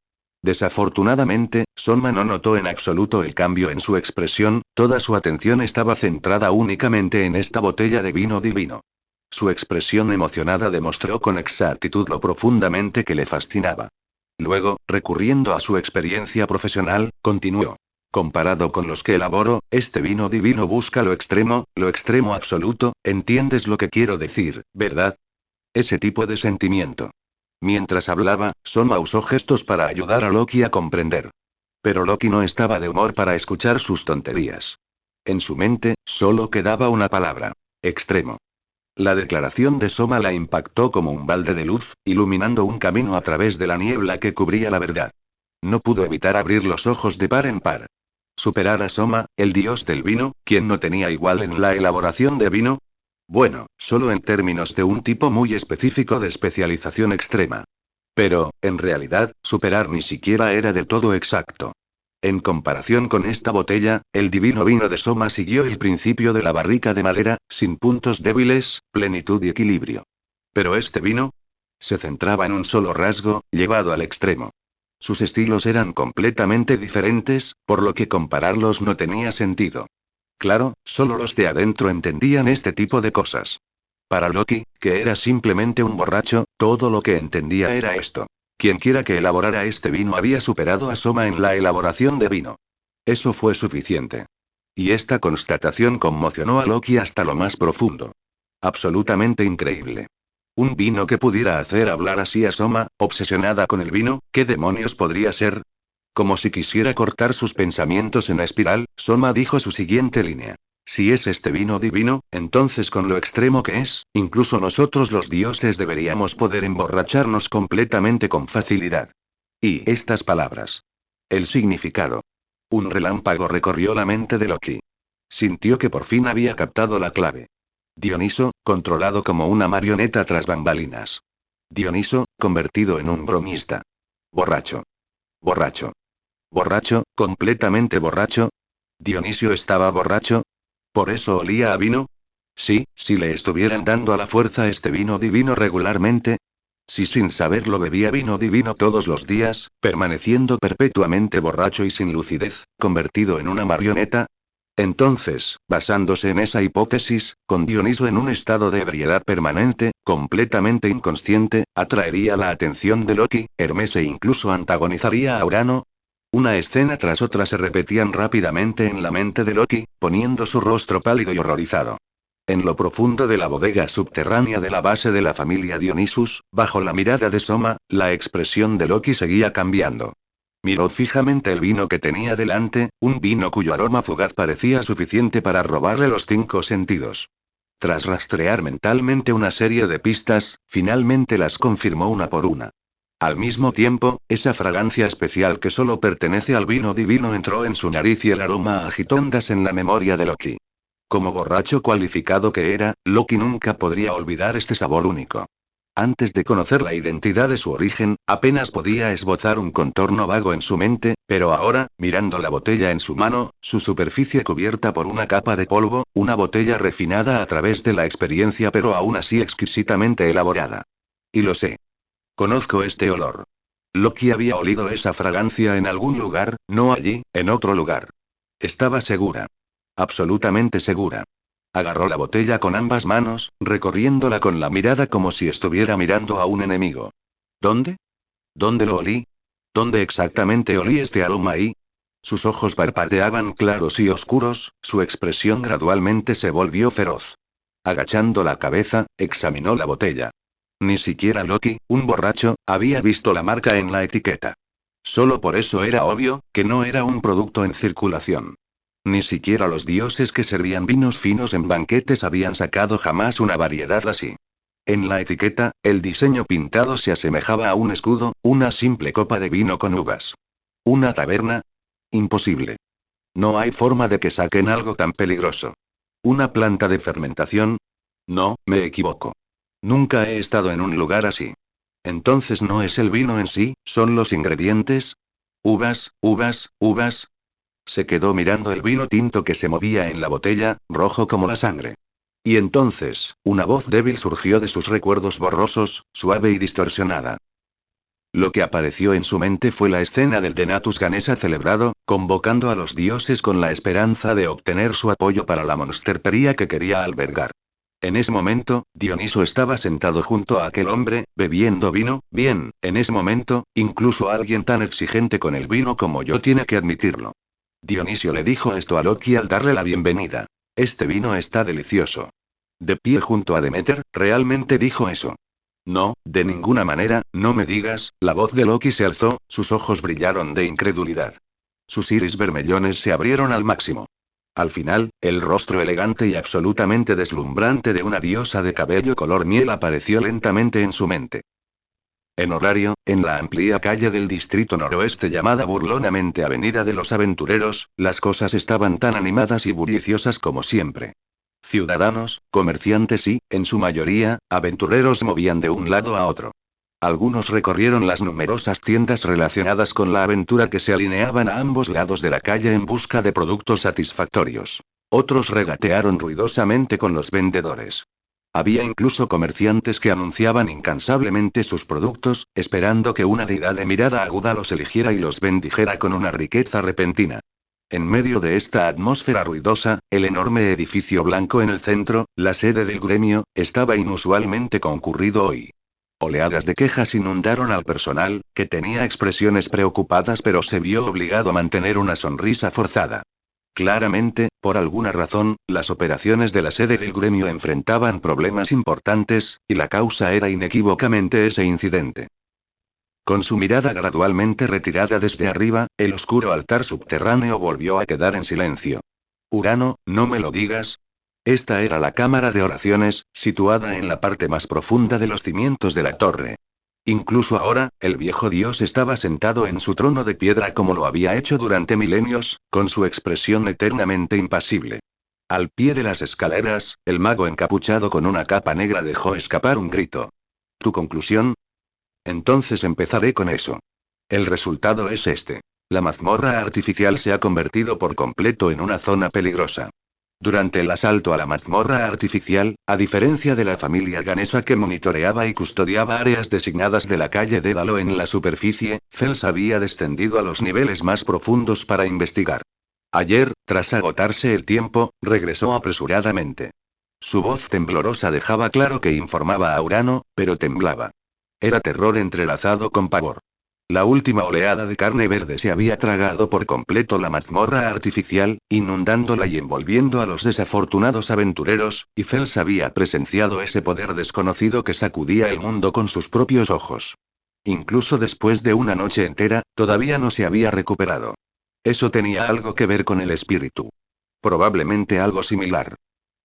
Desafortunadamente, Soma no notó en absoluto el cambio en su expresión, toda su atención estaba centrada únicamente en esta botella de vino divino. Su expresión emocionada demostró con exactitud lo profundamente que le fascinaba. Luego, recurriendo a su experiencia profesional, continuó. Comparado con los que elaboro, este vino divino busca lo extremo absoluto, ¿entiendes lo que quiero decir, verdad? Ese tipo de sentimiento. Mientras hablaba, Soma usó gestos para ayudar a Loki a comprender. Pero Loki no estaba de humor para escuchar sus tonterías. En su mente, solo quedaba una palabra. Extremo. La declaración de Soma la impactó como un balde de luz, iluminando un camino a través de la niebla que cubría la verdad. No pudo evitar abrir los ojos de par en par. ¿Superar a Soma, el dios del vino, quien no tenía igual en la elaboración de vino? Bueno, solo en términos de un tipo muy específico de especialización extrema. Pero, en realidad, superar ni siquiera era del todo exacto. En comparación con esta botella, el divino vino de Soma siguió el principio de la barrica de madera, sin puntos débiles, plenitud y equilibrio. Pero este vino se centraba en un solo rasgo, llevado al extremo. Sus estilos eran completamente diferentes, por lo que compararlos no tenía sentido. Claro, solo los de adentro entendían este tipo de cosas. Para Loki, que era simplemente un borracho, todo lo que entendía era esto. Quienquiera que elaborara este vino había superado a Soma en la elaboración de vino. Eso fue suficiente. Y esta constatación conmocionó a Loki hasta lo más profundo. Absolutamente increíble. Un vino que pudiera hacer hablar así a Soma, obsesionada con el vino, ¿qué demonios podría ser? Como si quisiera cortar sus pensamientos en espiral, Soma dijo su siguiente línea. Si es este vino divino, entonces con lo extremo que es, incluso nosotros los dioses deberíamos poder emborracharnos completamente con facilidad. Y estas palabras. El significado. Un relámpago recorrió la mente de Loki. Sintió que por fin había captado la clave. Dioniso, controlado como una marioneta tras bambalinas. Dioniso, convertido en un bromista. Borracho. Borracho. Borracho, completamente borracho. ¿Dionisio estaba borracho? ¿Por eso olía a vino? Sí, si le estuvieran dando a la fuerza este vino divino regularmente. Si sin saberlo bebía vino divino todos los días, permaneciendo perpetuamente borracho y sin lucidez, convertido en una marioneta. Entonces, basándose en esa hipótesis, con Dioniso en un estado de ebriedad permanente, completamente inconsciente, atraería la atención de Loki, Hermes e incluso antagonizaría a Urano. Una escena tras otra se repetían rápidamente en la mente de Loki, poniendo su rostro pálido y horrorizado. En lo profundo de la bodega subterránea de la base de la familia Dionysus, bajo la mirada de Soma, la expresión de Loki seguía cambiando. Miró fijamente el vino que tenía delante, un vino cuyo aroma fugaz parecía suficiente para robarle los 5 sentidos. Tras rastrear mentalmente una serie de pistas, finalmente las confirmó una por una. Al mismo tiempo, esa fragancia especial que solo pertenece al vino divino entró en su nariz y el aroma agitó ondas en la memoria de Loki. Como borracho cualificado que era, Loki nunca podría olvidar este sabor único. Antes de conocer la identidad de su origen, apenas podía esbozar un contorno vago en su mente, pero ahora, mirando la botella en su mano, su superficie cubierta por una capa de polvo, una botella refinada a través de la experiencia pero aún así exquisitamente elaborada. Y lo sé. Conozco este olor. Loki había olido esa fragancia en algún lugar, no allí, en otro lugar. Estaba segura. Absolutamente segura. Agarró la botella con ambas manos, recorriéndola con la mirada como si estuviera mirando a un enemigo. ¿Dónde? ¿Dónde lo olí? ¿Dónde exactamente olí este aroma ahí? Sus ojos parpadeaban claros y oscuros, su expresión gradualmente se volvió feroz. Agachando la cabeza, examinó la botella. Ni siquiera Loki, un borracho, había visto la marca en la etiqueta. Solo por eso era obvio, que no era un producto en circulación. Ni siquiera los dioses que servían vinos finos en banquetes habían sacado jamás una variedad así. En la etiqueta, el diseño pintado se asemejaba a un escudo, una simple copa de vino con uvas. ¿Una taberna? Imposible. No hay forma de que saquen algo tan peligroso. ¿Una planta de fermentación? No, me equivoco. Nunca he estado en un lugar así. Entonces no es el vino en sí, son los ingredientes. Uvas, uvas, uvas. Se quedó mirando el vino tinto que se movía en la botella, rojo como la sangre. Y entonces, una voz débil surgió de sus recuerdos borrosos, suave y distorsionada. Lo que apareció en su mente fue la escena del Denatus Ganesa celebrado, convocando a los dioses con la esperanza de obtener su apoyo para la monsterpería que quería albergar. En ese momento, Dioniso estaba sentado junto a aquel hombre, bebiendo vino. Bien, en ese momento, incluso alguien tan exigente con el vino como yo tiene que admitirlo. Dionisio le dijo esto a Loki al darle la bienvenida. Este vino está delicioso. De pie junto a Demeter, realmente dijo eso. No, de ninguna manera, no me digas. La voz de Loki se alzó, sus ojos brillaron de incredulidad. Sus iris vermellones se abrieron al máximo. Al final, el rostro elegante y absolutamente deslumbrante de una diosa de cabello color miel apareció lentamente en su mente. En horario, en la amplia calle del distrito noroeste llamada burlonamente Avenida de los Aventureros, las cosas estaban tan animadas y bulliciosas como siempre. Ciudadanos, comerciantes y, en su mayoría, aventureros movían de un lado a otro. Algunos recorrieron las numerosas tiendas relacionadas con la aventura que se alineaban a ambos lados de la calle en busca de productos satisfactorios. Otros regatearon ruidosamente con los vendedores. Había incluso comerciantes que anunciaban incansablemente sus productos, esperando que una deidad de mirada aguda los eligiera y los bendijera con una riqueza repentina. En medio de esta atmósfera ruidosa, el enorme edificio blanco en el centro, la sede del gremio, estaba inusualmente concurrido hoy. Oleadas de quejas inundaron al personal, que tenía expresiones preocupadas pero se vio obligado a mantener una sonrisa forzada. Claramente, por alguna razón, las operaciones de la sede del gremio enfrentaban problemas importantes, y la causa era inequívocamente ese incidente. Con su mirada gradualmente retirada desde arriba, el oscuro altar subterráneo volvió a quedar en silencio. Urano, no me lo digas. Esta era la cámara de oraciones, situada en la parte más profunda de los cimientos de la torre. Incluso ahora, el viejo dios estaba sentado en su trono de piedra como lo había hecho durante milenios, con su expresión eternamente impasible. Al pie de las escaleras, el mago encapuchado con una capa negra dejó escapar un grito. ¿Tu conclusión? Entonces empezaré con eso. El resultado es este. La mazmorra artificial se ha convertido por completo en una zona peligrosa. Durante el asalto a la mazmorra artificial, a diferencia de la familia ganesa que monitoreaba y custodiaba áreas designadas de la calle Dédalo en la superficie, Fels había descendido a los niveles más profundos para investigar. Ayer, tras agotarse el tiempo, regresó apresuradamente. Su voz temblorosa dejaba claro que informaba a Urano, pero temblaba. Era terror entrelazado con pavor. La última oleada de carne verde se había tragado por completo la mazmorra artificial, inundándola y envolviendo a los desafortunados aventureros, y Fels había presenciado ese poder desconocido que sacudía el mundo con sus propios ojos. Incluso después de una noche entera, todavía no se había recuperado. Eso tenía algo que ver con el espíritu. Probablemente algo similar.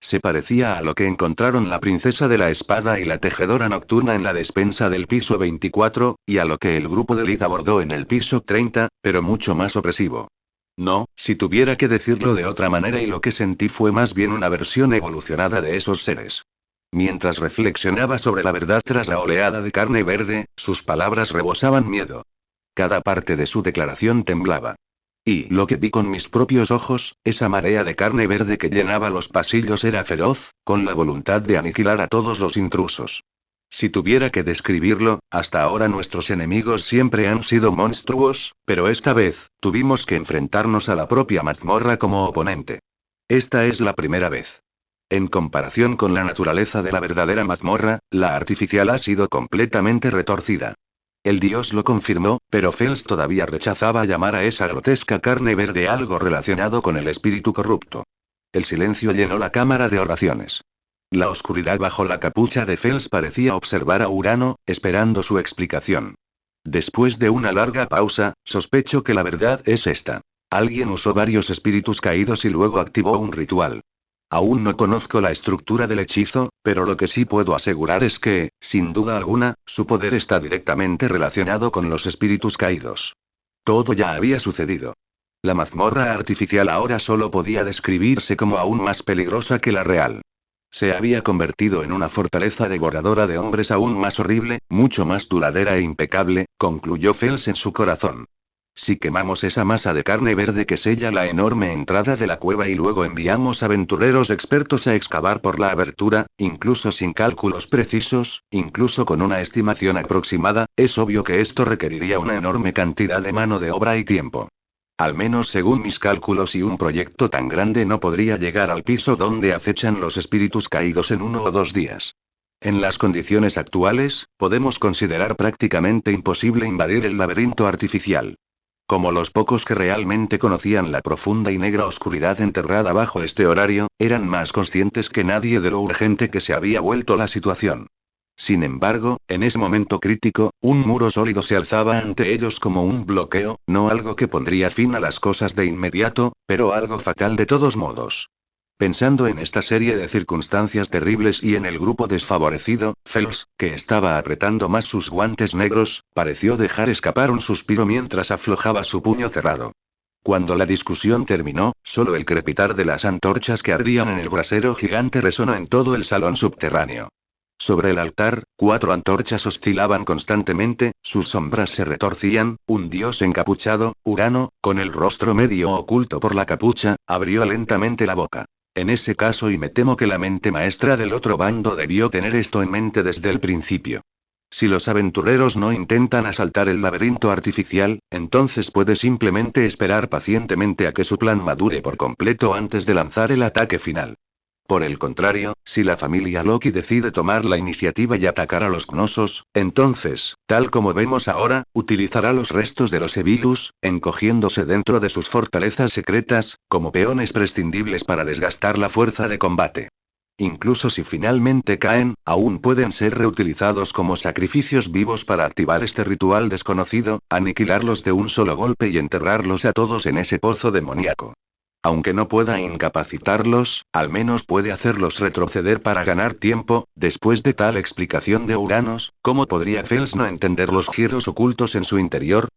Se parecía a lo que encontraron la princesa de la espada y la tejedora nocturna en la despensa del piso 24, y a lo que el grupo de Liz abordó en el piso 30, pero mucho más opresivo. No, si tuviera que decirlo de otra manera, y lo que sentí fue más bien una versión evolucionada de esos seres. Mientras reflexionaba sobre la verdad tras la oleada de carne verde, sus palabras rebosaban miedo. Cada parte de su declaración temblaba. Y lo que vi con mis propios ojos, esa marea de carne verde que llenaba los pasillos era feroz, con la voluntad de aniquilar a todos los intrusos. Si tuviera que describirlo, hasta ahora nuestros enemigos siempre han sido monstruos, pero esta vez, tuvimos que enfrentarnos a la propia mazmorra como oponente. Esta es la primera vez. En comparación con la naturaleza de la verdadera mazmorra, la artificial ha sido completamente retorcida. El dios lo confirmó, pero Fels todavía rechazaba llamar a esa grotesca carne verde algo relacionado con el espíritu corrupto. El silencio llenó la cámara de oraciones. La oscuridad bajo la capucha de Fels parecía observar a Urano, esperando su explicación. Después de una larga pausa, sospecho que la verdad es esta. Alguien usó varios espíritus caídos y luego activó un ritual. Aún no conozco la estructura del hechizo, pero lo que sí puedo asegurar es que, sin duda alguna, su poder está directamente relacionado con los espíritus caídos. Todo ya había sucedido. La mazmorra artificial ahora solo podía describirse como aún más peligrosa que la real. Se había convertido en una fortaleza devoradora de hombres aún más horrible, mucho más duradera e impecable, concluyó Fels en su corazón. Si quemamos esa masa de carne verde que sella la enorme entrada de la cueva y luego enviamos aventureros expertos a excavar por la abertura, incluso sin cálculos precisos, incluso con una estimación aproximada, es obvio que esto requeriría una enorme cantidad de mano de obra y tiempo. Al menos según mis cálculos, y un proyecto tan grande no podría llegar al piso donde acechan los espíritus caídos en 1 o 2 días. En las condiciones actuales, podemos considerar prácticamente imposible invadir el laberinto artificial. Como los pocos que realmente conocían la profunda y negra oscuridad enterrada bajo este horario, eran más conscientes que nadie de lo urgente que se había vuelto la situación. Sin embargo, en ese momento crítico, un muro sólido se alzaba ante ellos como un bloqueo, no algo que pondría fin a las cosas de inmediato, pero algo fatal de todos modos. Pensando en esta serie de circunstancias terribles y en el grupo desfavorecido, Phelps, que estaba apretando más sus guantes negros, pareció dejar escapar un suspiro mientras aflojaba su puño cerrado. Cuando la discusión terminó, solo el crepitar de las antorchas que ardían en el brasero gigante resonó en todo el salón subterráneo. Sobre el altar, 4 antorchas oscilaban constantemente, sus sombras se retorcían, un dios encapuchado, Urano, con el rostro medio oculto por la capucha, abrió lentamente la boca. En ese caso, y me temo que la mente maestra del otro bando debió tener esto en mente desde el principio. Si los aventureros no intentan asaltar el laberinto artificial, entonces puede simplemente esperar pacientemente a que su plan madure por completo antes de lanzar el ataque final. Por el contrario, si la familia Loki decide tomar la iniciativa y atacar a los Gnosos, entonces, tal como vemos ahora, utilizará los restos de los Evilus, encogiéndose dentro de sus fortalezas secretas, como peones prescindibles para desgastar la fuerza de combate. Incluso si finalmente caen, aún pueden ser reutilizados como sacrificios vivos para activar este ritual desconocido, aniquilarlos de un solo golpe y enterrarlos a todos en ese pozo demoníaco. Aunque no pueda incapacitarlos, al menos puede hacerlos retroceder para ganar tiempo. Después de tal explicación de Uranos, ¿cómo podría Fels no entender los giros ocultos en su interior?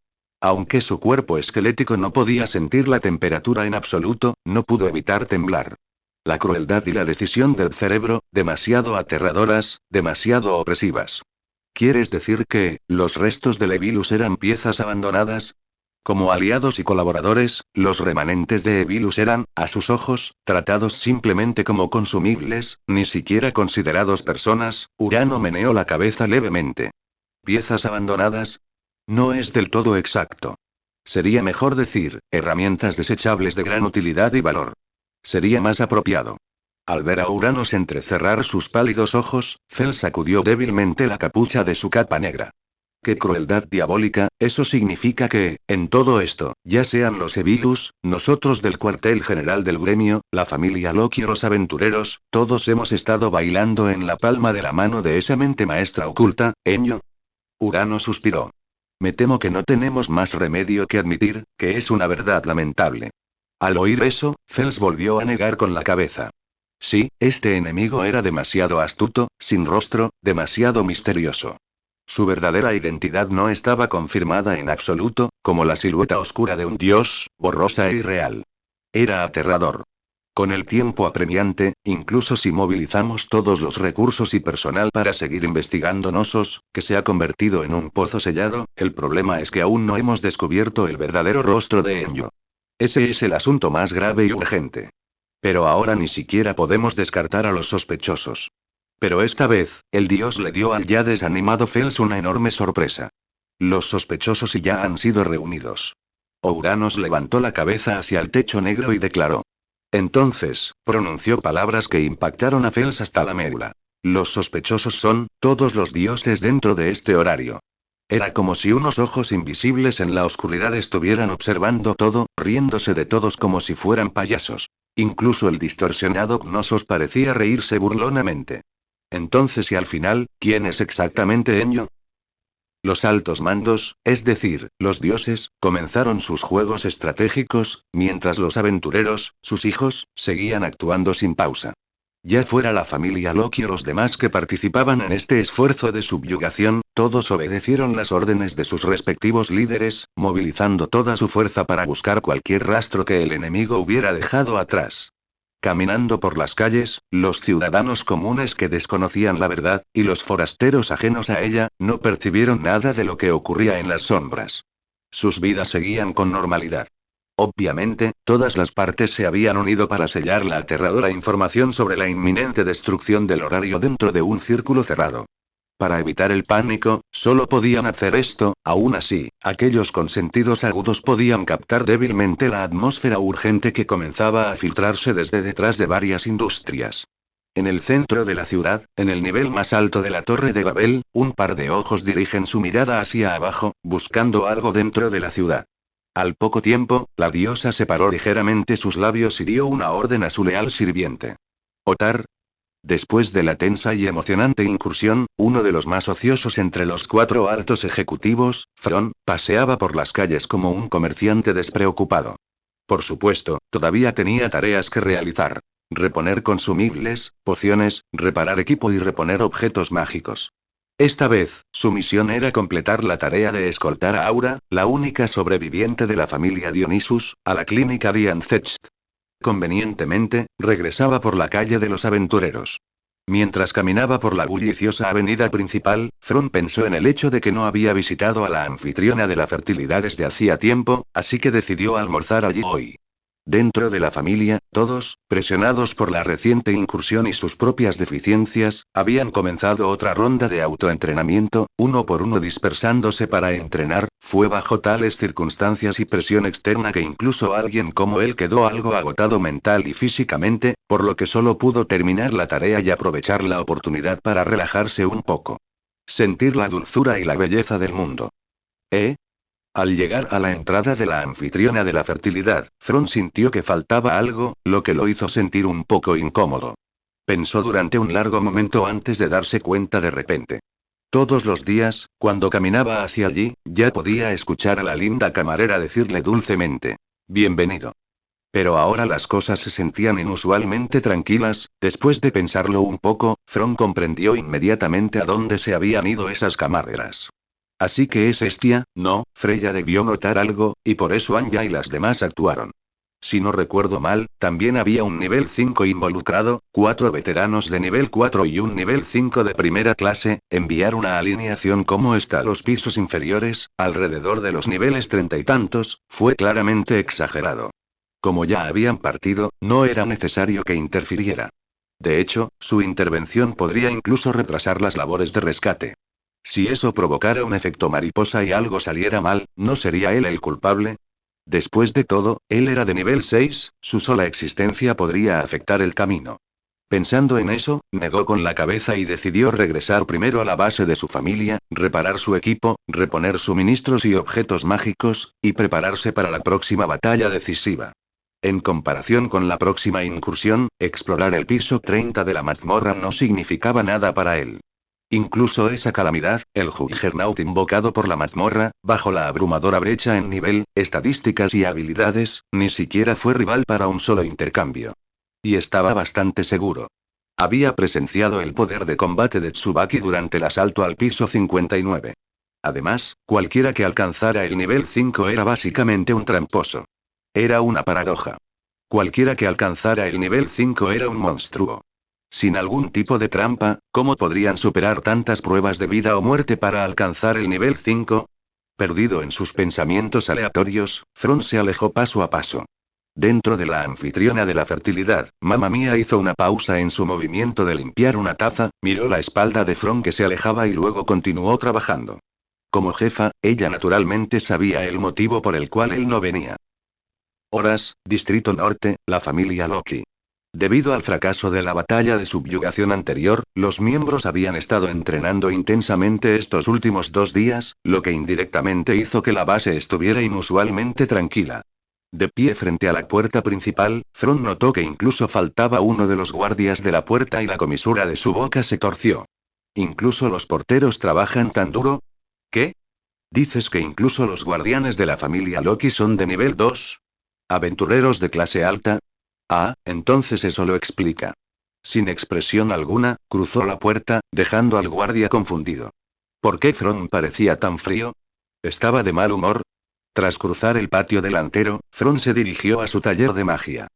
Aunque su cuerpo esquelético no podía sentir la temperatura en absoluto, no pudo evitar temblar. La crueldad y la decisión del cerebro, demasiado aterradoras, demasiado opresivas. ¿Quieres decir que los restos de Levilus eran piezas abandonadas? Como aliados y colaboradores, los remanentes de Evilus eran, a sus ojos, tratados simplemente como consumibles, ni siquiera considerados personas. Urano meneó la cabeza levemente. ¿Piezas abandonadas? No es del todo exacto. Sería mejor decir, herramientas desechables de gran utilidad y valor. Sería más apropiado. Al ver a Uranos entrecerrar sus pálidos ojos, Fel sacudió débilmente la capucha de su capa negra. ¡Qué crueldad diabólica! Eso significa que, en todo esto, ya sean los Evilus, nosotros del cuartel general del gremio, la familia Loki o los aventureros, todos hemos estado bailando en la palma de la mano de esa mente maestra oculta, Enyo. Urano suspiró. Me temo que no tenemos más remedio que admitir, que es una verdad lamentable. Al oír eso, Fels volvió a negar con la cabeza. Sí, este enemigo era demasiado astuto, sin rostro, demasiado misterioso. Su verdadera identidad no estaba confirmada en absoluto, como la silueta oscura de un dios, borrosa e irreal. Era aterrador. Con el tiempo apremiante, incluso si movilizamos todos los recursos y personal para seguir investigando Nosos, que se ha convertido en un pozo sellado, el problema es que aún no hemos descubierto el verdadero rostro de Enyo. Ese es el asunto más grave y urgente. Pero ahora ni siquiera podemos descartar a los sospechosos. Pero esta vez, el dios le dio al ya desanimado Fels una enorme sorpresa. Los sospechosos ya han sido reunidos. Ouranos levantó la cabeza hacia el techo negro y declaró. Entonces, pronunció palabras que impactaron a Fels hasta la médula. Los sospechosos son, todos los dioses dentro de este horario. Era como si unos ojos invisibles en la oscuridad estuvieran observando todo, riéndose de todos como si fueran payasos. Incluso el distorsionado Gnosos parecía reírse burlonamente. Entonces, y al final, ¿quién es exactamente Enyo? Los altos mandos, es decir, los dioses, comenzaron sus juegos estratégicos, mientras los aventureros, sus hijos, seguían actuando sin pausa. Ya fuera la familia Loki o los demás que participaban en este esfuerzo de subyugación, todos obedecieron las órdenes de sus respectivos líderes, movilizando toda su fuerza para buscar cualquier rastro que el enemigo hubiera dejado atrás. Caminando por las calles, los ciudadanos comunes que desconocían la verdad, y los forasteros ajenos a ella, no percibieron nada de lo que ocurría en las sombras. Sus vidas seguían con normalidad. Obviamente, todas las partes se habían unido para sellar la aterradora información sobre la inminente destrucción del horario dentro de un círculo cerrado. Para evitar el pánico, solo podían hacer esto. Aún así, aquellos con sentidos agudos podían captar débilmente la atmósfera urgente que comenzaba a filtrarse desde detrás de varias industrias. En el centro de la ciudad, en el nivel más alto de la Torre de Babel, un par de ojos dirigen su mirada hacia abajo, buscando algo dentro de la ciudad. Al poco tiempo, la diosa separó ligeramente sus labios y dio una orden a su leal sirviente. Otar. Después de la tensa y emocionante incursión, uno de los más ociosos entre los 4 altos ejecutivos, Fron, paseaba por las calles como un comerciante despreocupado. Por supuesto, todavía tenía tareas que realizar. Reponer consumibles, pociones, reparar equipo y reponer objetos mágicos. Esta vez, su misión era completar la tarea de escoltar a Aura, la única sobreviviente de la familia Dionysus, a la clínica Diancecht. Convenientemente, regresaba por la calle de los aventureros. Mientras caminaba por la bulliciosa avenida principal, Fron pensó en el hecho de que no había visitado a la anfitriona de la fertilidad desde hacía tiempo, así que decidió almorzar allí hoy. Dentro de la familia, todos, presionados por la reciente incursión y sus propias deficiencias, habían comenzado otra ronda de autoentrenamiento, uno por uno dispersándose para entrenar. Fue bajo tales circunstancias y presión externa que incluso alguien como él quedó algo agotado mental y físicamente, por lo que solo pudo terminar la tarea y aprovechar la oportunidad para relajarse un poco. Sentir la dulzura y la belleza del mundo. Al llegar a la entrada de la anfitriona de la fertilidad, Fron sintió que faltaba algo, lo que lo hizo sentir un poco incómodo. Pensó durante un largo momento antes de darse cuenta de repente. Todos los días, cuando caminaba hacia allí, ya podía escuchar a la linda camarera decirle dulcemente: «Bienvenido». Pero ahora las cosas se sentían inusualmente tranquilas. Después de pensarlo un poco, Fron comprendió inmediatamente a dónde se habían ido esas camareras. Así que es Hestia, ¿no? Freya debió notar algo, y por eso Anya y las demás actuaron. Si no recuerdo mal, también había un nivel 5 involucrado, 4 veteranos de nivel 4 y un nivel 5 de primera clase. Enviar una alineación como esta a los pisos inferiores, alrededor de los niveles 30 y tantos, fue claramente exagerado. Como ya habían partido, no era necesario que interfiriera. De hecho, su intervención podría incluso retrasar las labores de rescate. Si eso provocara un efecto mariposa y algo saliera mal, ¿no sería él el culpable? Después de todo, él era de nivel 6, su sola existencia podría afectar el camino. Pensando en eso, negó con la cabeza y decidió regresar primero a la base de su familia, reparar su equipo, reponer suministros y objetos mágicos, y prepararse para la próxima batalla decisiva. En comparación con la próxima incursión, explorar el piso 30 de la mazmorra no significaba nada para él. Incluso esa calamidad, el Juggernaut invocado por la mazmorra, bajo la abrumadora brecha en nivel, estadísticas y habilidades, ni siquiera fue rival para un solo intercambio. Y estaba bastante seguro. Había presenciado el poder de combate de Tsubaki durante el asalto al piso 59. Además, cualquiera que alcanzara el nivel 5 era básicamente un tramposo. Era una paradoja. Cualquiera que alcanzara el nivel 5 era un monstruo. Sin algún tipo de trampa, ¿cómo podrían superar tantas pruebas de vida o muerte para alcanzar el nivel 5? Perdido en sus pensamientos aleatorios, Fron se alejó paso a paso. Dentro de la anfitriona de la fertilidad, Mamma Mía hizo una pausa en su movimiento de limpiar una taza, miró la espalda de Fron que se alejaba y luego continuó trabajando. Como jefa, ella naturalmente sabía el motivo por el cual él no venía. Horas, Distrito Norte, la familia Loki. Debido al fracaso de la batalla de subyugación anterior, los miembros habían estado entrenando intensamente estos últimos 2 días, lo que indirectamente hizo que la base estuviera inusualmente tranquila. De pie frente a la puerta principal, Fron notó que incluso faltaba uno de los guardias de la puerta y la comisura de su boca se torció. ¿Incluso los porteros trabajan tan duro? ¿Qué? ¿Dices que incluso los guardianes de la familia Loki son de nivel 2? ¿Aventureros de clase alta? Ah, entonces eso lo explica. Sin expresión alguna, cruzó la puerta, dejando al guardia confundido. ¿Por qué Fron parecía tan frío? ¿Estaba de mal humor? Tras cruzar el patio delantero, Fron se dirigió a su taller de magia.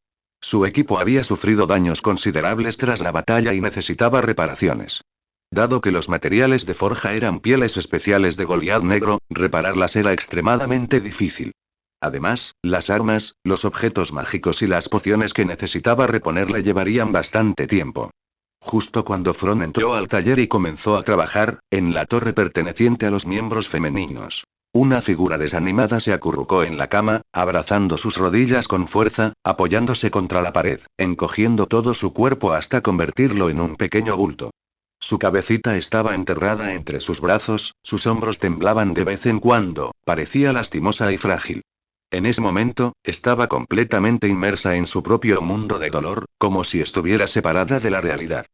Su equipo había sufrido daños considerables tras la batalla y necesitaba reparaciones. Dado que los materiales de forja eran pieles especiales de Goliath negro, repararlas era extremadamente difícil. Además, las armas, los objetos mágicos y las pociones que necesitaba reponer le llevarían bastante tiempo. Justo cuando Fron entró al taller y comenzó a trabajar, en la torre perteneciente a los miembros femeninos, una figura desanimada se acurrucó en la cama, abrazando sus rodillas con fuerza, apoyándose contra la pared, encogiendo todo su cuerpo hasta convertirlo en un pequeño bulto. Su cabecita estaba enterrada entre sus brazos, sus hombros temblaban de vez en cuando, parecía lastimosa y frágil. En ese momento, estaba completamente inmersa en su propio mundo de dolor, como si estuviera separada de la realidad.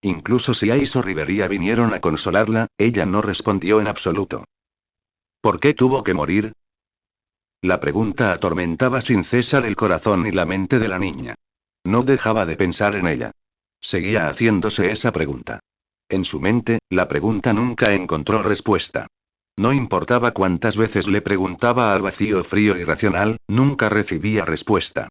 Incluso si Ice o Rivería vinieron a consolarla, ella no respondió en absoluto. ¿Por qué tuvo que morir? La pregunta atormentaba sin cesar el corazón y la mente de la niña. No dejaba de pensar en ella. Seguía haciéndose esa pregunta. En su mente, la pregunta nunca encontró respuesta. No importaba cuántas veces le preguntaba al vacío frío y racional, nunca recibía respuesta.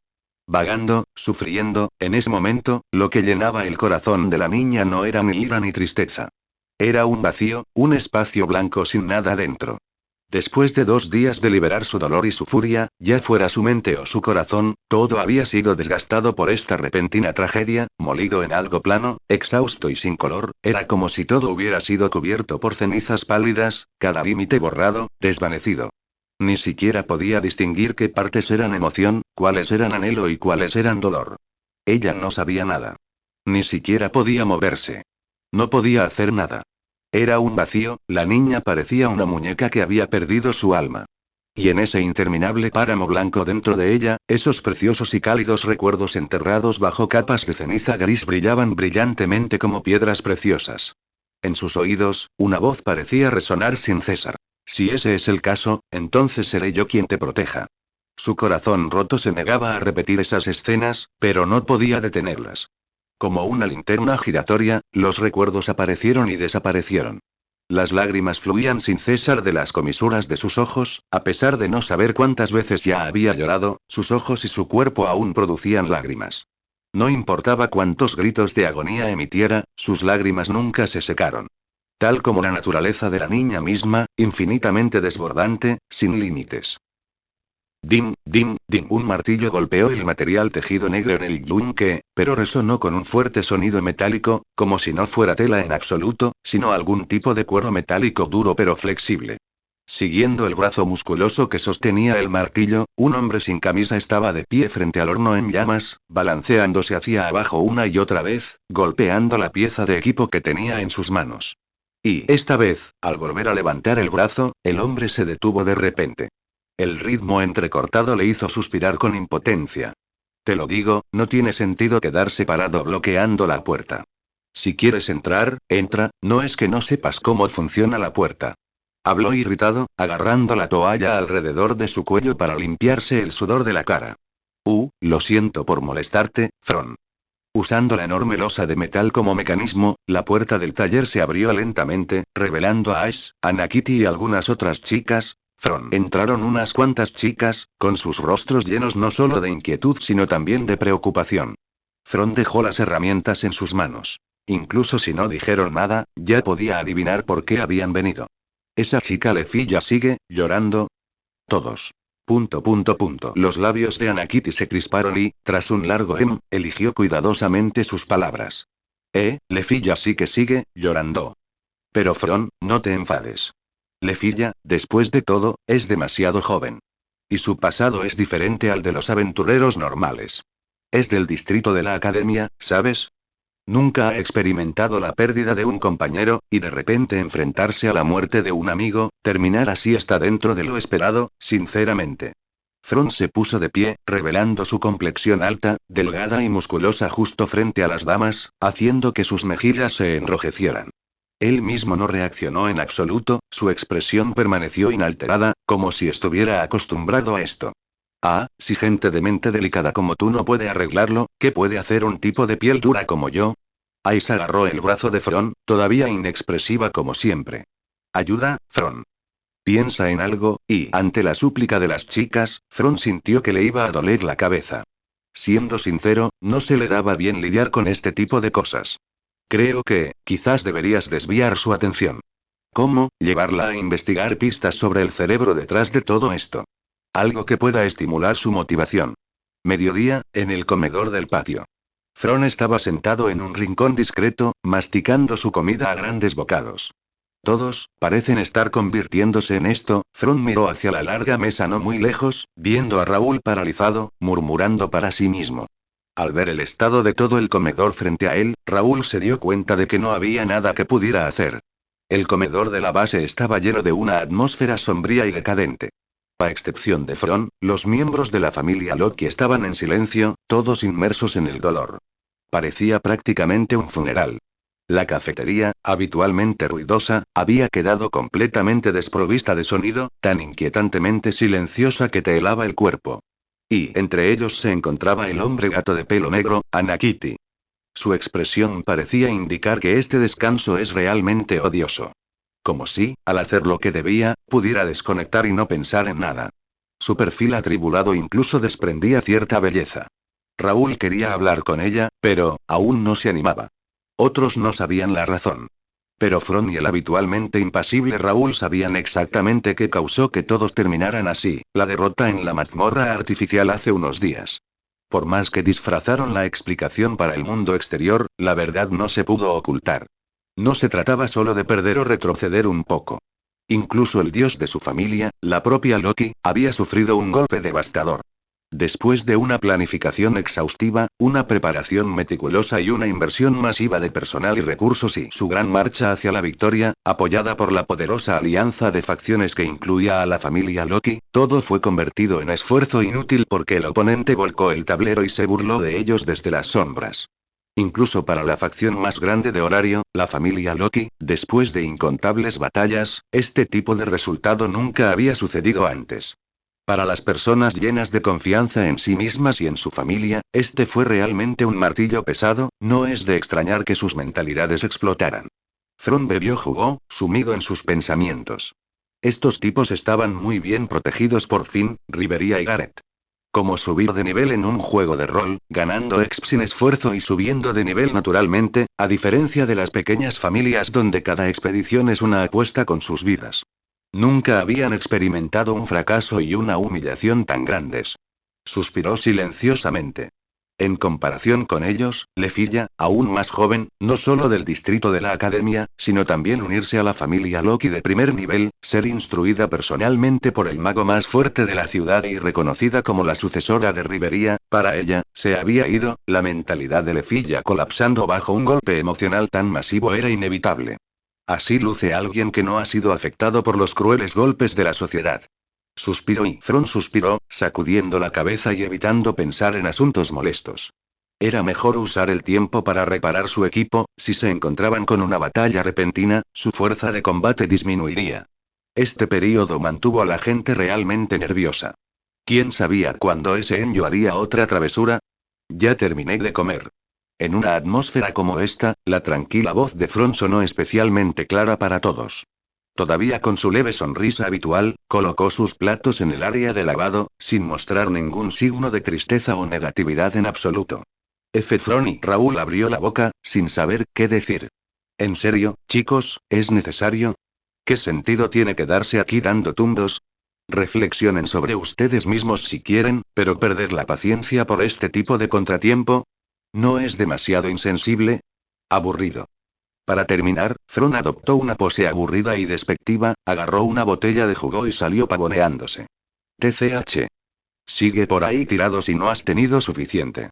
Vagando, sufriendo, en ese momento, lo que llenaba el corazón de la niña no era ni ira ni tristeza. Era un vacío, un espacio blanco sin nada dentro. Después de 2 días de liberar su dolor y su furia, ya fuera su mente o su corazón, todo había sido desgastado por esta repentina tragedia, molido en algo plano, exhausto y sin color, era como si todo hubiera sido cubierto por cenizas pálidas, cada límite borrado, desvanecido. Ni siquiera podía distinguir qué partes eran emoción, cuáles eran anhelo y cuáles eran dolor. Ella no sabía nada. Ni siquiera podía moverse. No podía hacer nada. Era un vacío, la niña parecía una muñeca que había perdido su alma. Y en ese interminable páramo blanco dentro de ella, esos preciosos y cálidos recuerdos enterrados bajo capas de ceniza gris brillaban brillantemente como piedras preciosas. En sus oídos, una voz parecía resonar sin cesar. Si ese es el caso, entonces seré yo quien te proteja. Su corazón roto se negaba a repetir esas escenas, pero no podía detenerlas. Como una linterna giratoria, los recuerdos aparecieron y desaparecieron. Las lágrimas fluían sin cesar de las comisuras de sus ojos, a pesar de no saber cuántas veces ya había llorado, sus ojos y su cuerpo aún producían lágrimas. No importaba cuántos gritos de agonía emitiera, sus lágrimas nunca se secaron. Tal como la naturaleza de la niña misma, infinitamente desbordante, sin límites. Dim, dim, dim. Un martillo golpeó el material tejido negro en el yunque, pero resonó con un fuerte sonido metálico, como si no fuera tela en absoluto, sino algún tipo de cuero metálico duro pero flexible. Siguiendo el brazo musculoso que sostenía el martillo, un hombre sin camisa estaba de pie frente al horno en llamas, balanceándose hacia abajo una y otra vez, golpeando la pieza de equipo que tenía en sus manos. Y esta vez, al volver a levantar el brazo, el hombre se detuvo de repente. El ritmo entrecortado le hizo suspirar con impotencia. Te lo digo, no tiene sentido quedarse parado bloqueando la puerta. Si quieres entrar, entra, no es que no sepas cómo funciona la puerta. Habló irritado, agarrando la toalla alrededor de su cuello para limpiarse el sudor de la cara. Lo siento por molestarte, Fron. Usando la enorme losa de metal como mecanismo, la puerta del taller se abrió lentamente, revelando a Ash, a Kitty y algunas otras chicas. Entraron unas cuantas chicas, con sus rostros llenos no solo de inquietud sino también de preocupación. Fron dejó las herramientas en sus manos. Incluso si no dijeron nada, ya podía adivinar por qué habían venido. ¿Esa chica Lefilla sigue llorando? Todos. Punto, punto, punto. Los labios de Anakiti se crisparon y, tras un largo eligió cuidadosamente sus palabras. Lefilla sí que sigue llorando. Pero Fron, no te enfades. Lefilla, después de todo, es demasiado joven. Y su pasado es diferente al de los aventureros normales. Es del distrito de la academia, ¿sabes? Nunca ha experimentado la pérdida de un compañero, y de repente enfrentarse a la muerte de un amigo, terminar así está dentro de lo esperado, sinceramente. Fron se puso de pie, revelando su complexión alta, delgada y musculosa justo frente a las damas, haciendo que sus mejillas se enrojecieran. Él mismo no reaccionó en absoluto, su expresión permaneció inalterada, como si estuviera acostumbrado a esto. Si gente de mente delicada como tú no puede arreglarlo, ¿qué puede hacer un tipo de piel dura como yo? Ice agarró el brazo de Fron, todavía inexpresiva como siempre. Ayuda, Fron. Piensa en algo, y ante la súplica de las chicas, Fron sintió que le iba a doler la cabeza. Siendo sincero, no se le daba bien lidiar con este tipo de cosas. Creo que, quizás deberías desviar su atención. ¿Cómo? Llevarla a investigar pistas sobre el cerebro detrás de todo esto. Algo que pueda estimular su motivación. Mediodía, en el comedor del patio. Fron estaba sentado en un rincón discreto, masticando su comida a grandes bocados. Todos, parecen estar convirtiéndose en esto. Fron miró hacia la larga mesa no muy lejos, viendo a Raúl paralizado, murmurando para sí mismo. Al ver el estado de todo el comedor frente a él, Raúl se dio cuenta de que no había nada que pudiera hacer. El comedor de la base estaba lleno de una atmósfera sombría y decadente. A excepción de Fron, los miembros de la familia Loki estaban en silencio, todos inmersos en el dolor. Parecía prácticamente un funeral. La cafetería, habitualmente ruidosa, había quedado completamente desprovista de sonido, tan inquietantemente silenciosa que te helaba el cuerpo. Y entre ellos se encontraba el hombre gato de pelo negro, Anakiti. Su expresión parecía indicar que este descanso es realmente odioso. Como si, al hacer lo que debía, pudiera desconectar y no pensar en nada. Su perfil atribulado incluso desprendía cierta belleza. Raúl quería hablar con ella, pero, aún no se animaba. Otros no sabían la razón. Pero Fron y el habitualmente impasible Raúl sabían exactamente qué causó que todos terminaran así, la derrota en la mazmorra artificial hace unos días. Por más que disfrazaron la explicación para el mundo exterior, la verdad no se pudo ocultar. No se trataba solo de perder o retroceder un poco. Incluso el dios de su familia, la propia Loki, había sufrido un golpe devastador. Después de una planificación exhaustiva, una preparación meticulosa y una inversión masiva de personal y recursos y su gran marcha hacia la victoria, apoyada por la poderosa alianza de facciones que incluía a la familia Loki, todo fue convertido en esfuerzo inútil porque el oponente volcó el tablero y se burló de ellos desde las sombras. Incluso para la facción más grande de Horario, la familia Loki, después de incontables batallas, este tipo de resultado nunca había sucedido antes. Para las personas llenas de confianza en sí mismas y en su familia, este fue realmente un martillo pesado, no es de extrañar que sus mentalidades explotaran. Fron bebió jugó, sumido en sus pensamientos. Estos tipos estaban muy bien protegidos por Finn, Riveria y Gareth. Como subir de nivel en un juego de rol, ganando exp sin esfuerzo y subiendo de nivel naturalmente, a diferencia de las pequeñas familias donde cada expedición es una apuesta con sus vidas. Nunca habían experimentado un fracaso y una humillación tan grandes. Suspiró silenciosamente. En comparación con ellos, Lefilla, aún más joven, no solo del distrito de la academia, sino también unirse a la familia Loki de primer nivel, ser instruida personalmente por el mago más fuerte de la ciudad y reconocida como la sucesora de Riveria, para ella, se había ido, la mentalidad de Lefilla colapsando bajo un golpe emocional tan masivo era inevitable. Así luce alguien que no ha sido afectado por los crueles golpes de la sociedad. Suspiró y Fron suspiró, sacudiendo la cabeza y evitando pensar en asuntos molestos. Era mejor usar el tiempo para reparar su equipo, si se encontraban con una batalla repentina, su fuerza de combate disminuiría. Este período mantuvo a la gente realmente nerviosa. ¿Quién sabía cuándo ese Enyo haría otra travesura? Ya terminé de comer. En una atmósfera como esta, la tranquila voz de Fron sonó especialmente clara para todos. Todavía con su leve sonrisa habitual, colocó sus platos en el área de lavado, sin mostrar ningún signo de tristeza o negatividad en absoluto. Fron y Raúl abrió la boca, sin saber qué decir. ¿En serio, chicos, es necesario? ¿Qué sentido tiene quedarse aquí dando tumbos? Reflexionen sobre ustedes mismos si quieren, pero perder la paciencia por este tipo de contratiempo. ¿No es demasiado insensible? Aburrido. Para terminar, Fron adoptó una pose aburrida y despectiva, agarró una botella de jugo y salió pavoneándose. TCH. Sigue por ahí tirado si no has tenido suficiente.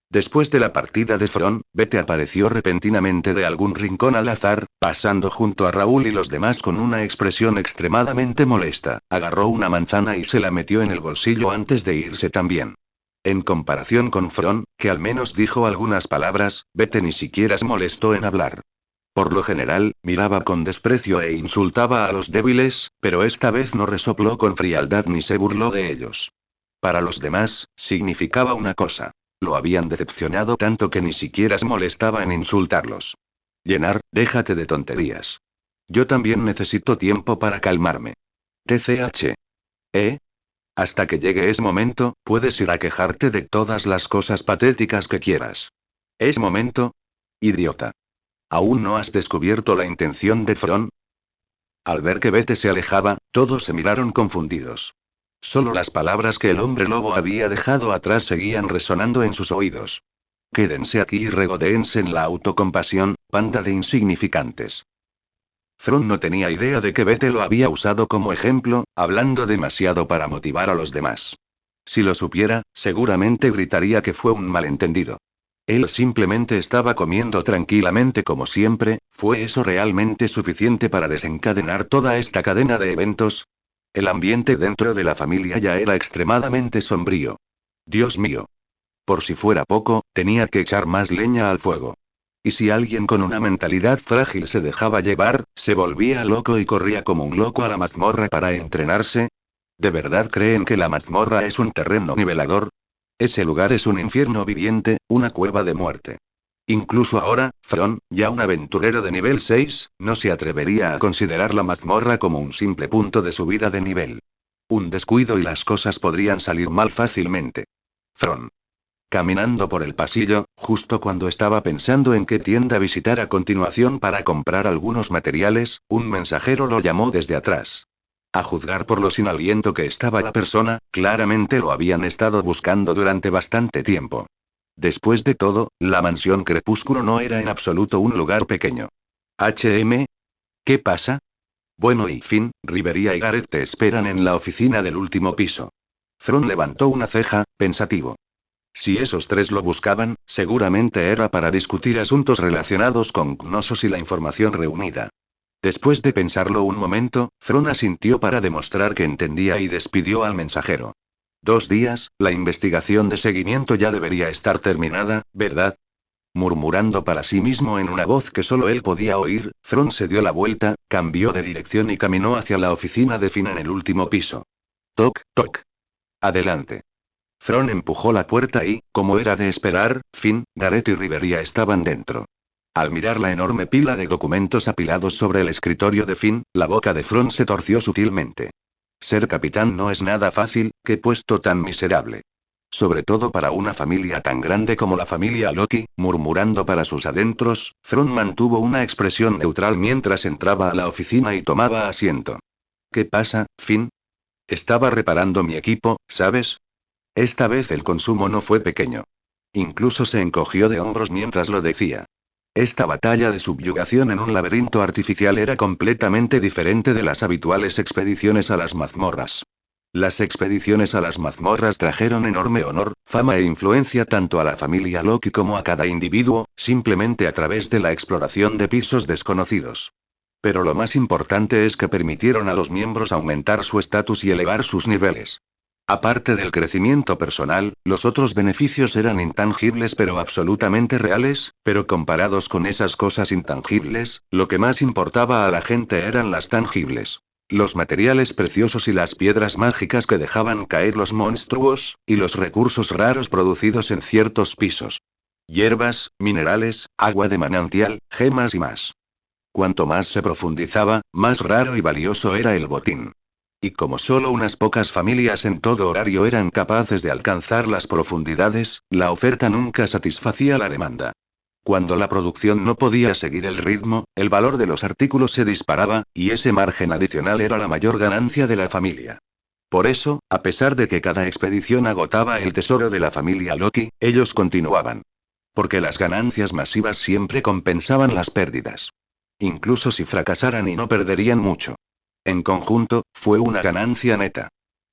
Después de la partida de Fron, Bete apareció repentinamente de algún rincón al azar, pasando junto a Raúl y los demás con una expresión extremadamente molesta, agarró una manzana y se la metió en el bolsillo antes de irse también. En comparación con Fron, que al menos dijo algunas palabras, Bete ni siquiera se molestó en hablar. Por lo general, miraba con desprecio e insultaba a los débiles, pero esta vez no resopló con frialdad ni se burló de ellos. Para los demás, significaba una cosa. Lo habían decepcionado tanto que ni siquiera se molestaba en insultarlos. Llenar, déjate de tonterías. Yo también necesito tiempo para calmarme. TCH. ¿Eh? Hasta que llegue ese momento, puedes ir a quejarte de todas las cosas patéticas que quieras. ¿Es momento? Idiota. ¿Aún no has descubierto la intención de Fron? Al ver que Bete se alejaba, todos se miraron confundidos. Solo las palabras que el hombre lobo había dejado atrás seguían resonando en sus oídos. Quédense aquí y regodéense en la autocompasión, banda de insignificantes. Fron no tenía idea de que Bete lo había usado como ejemplo, hablando demasiado para motivar a los demás. Si lo supiera, seguramente gritaría que fue un malentendido. Él simplemente estaba comiendo tranquilamente como siempre. ¿Fue eso realmente suficiente para desencadenar toda esta cadena de eventos? El ambiente dentro de la familia ya era extremadamente sombrío. Dios mío. Por si fuera poco, tenía que echar más leña al fuego. Y si alguien con una mentalidad frágil se dejaba llevar, se volvía loco y corría como un loco a la mazmorra para entrenarse. ¿De verdad creen que la mazmorra es un terreno nivelador? Ese lugar es un infierno viviente, una cueva de muerte. Incluso ahora, Fron, ya un aventurero de nivel 6, no se atrevería a considerar la mazmorra como un simple punto de subida de nivel. Un descuido y las cosas podrían salir mal fácilmente. Fron. Caminando por el pasillo, justo cuando estaba pensando en qué tienda visitar a continuación para comprar algunos materiales, un mensajero lo llamó desde atrás. A juzgar por lo sin aliento que estaba la persona, claramente lo habían estado buscando durante bastante tiempo. Después de todo, la mansión Crepúsculo no era en absoluto un lugar pequeño. ¿HM? ¿Qué pasa? Bueno, y Finn, Riveria y Gareth te esperan en la oficina del último piso. Fron levantó una ceja, pensativo. Si esos tres lo buscaban, seguramente era para discutir asuntos relacionados con Gnosos y la información reunida. Después de pensarlo un momento, Fron asintió para demostrar que entendía y despidió al mensajero. 2 días, la investigación de seguimiento ya debería estar terminada, ¿verdad? Murmurando para sí mismo en una voz que solo él podía oír, Fron se dio la vuelta, cambió de dirección y caminó hacia la oficina de Finn en el último piso. Toc, toc. Adelante. Fron empujó la puerta y, como era de esperar, Finn, Gareth y Riveria estaban dentro. Al mirar la enorme pila de documentos apilados sobre el escritorio de Finn, la boca de Fron se torció sutilmente. Ser capitán no es nada fácil, qué puesto tan miserable. Sobre todo para una familia tan grande como la familia Loki, murmurando para sus adentros, Fron mantuvo una expresión neutral mientras entraba a la oficina y tomaba asiento. ¿Qué pasa, Finn? Estaba reparando mi equipo, ¿sabes? Esta vez el consumo no fue pequeño. Incluso se encogió de hombros mientras lo decía. Esta batalla de subyugación en un laberinto artificial era completamente diferente de las habituales expediciones a las mazmorras. Las expediciones a las mazmorras trajeron enorme honor, fama e influencia tanto a la familia Loki como a cada individuo, simplemente a través de la exploración de pisos desconocidos. Pero lo más importante es que permitieron a los miembros aumentar su estatus y elevar sus niveles. Aparte del crecimiento personal, los otros beneficios eran intangibles pero absolutamente reales, pero comparados con esas cosas intangibles, lo que más importaba a la gente eran las tangibles. Los materiales preciosos y las piedras mágicas que dejaban caer los monstruos, y los recursos raros producidos en ciertos pisos. Hierbas, minerales, agua de manantial, gemas y más. Cuanto más se profundizaba, más raro y valioso era el botín. Y como solo unas pocas familias en todo horario eran capaces de alcanzar las profundidades, la oferta nunca satisfacía la demanda. Cuando la producción no podía seguir el ritmo, el valor de los artículos se disparaba, y ese margen adicional era la mayor ganancia de la familia. Por eso, a pesar de que cada expedición agotaba el tesoro de la familia Loki, ellos continuaban. Porque las ganancias masivas siempre compensaban las pérdidas. Incluso si fracasaran y no perderían mucho. En conjunto, fue una ganancia neta.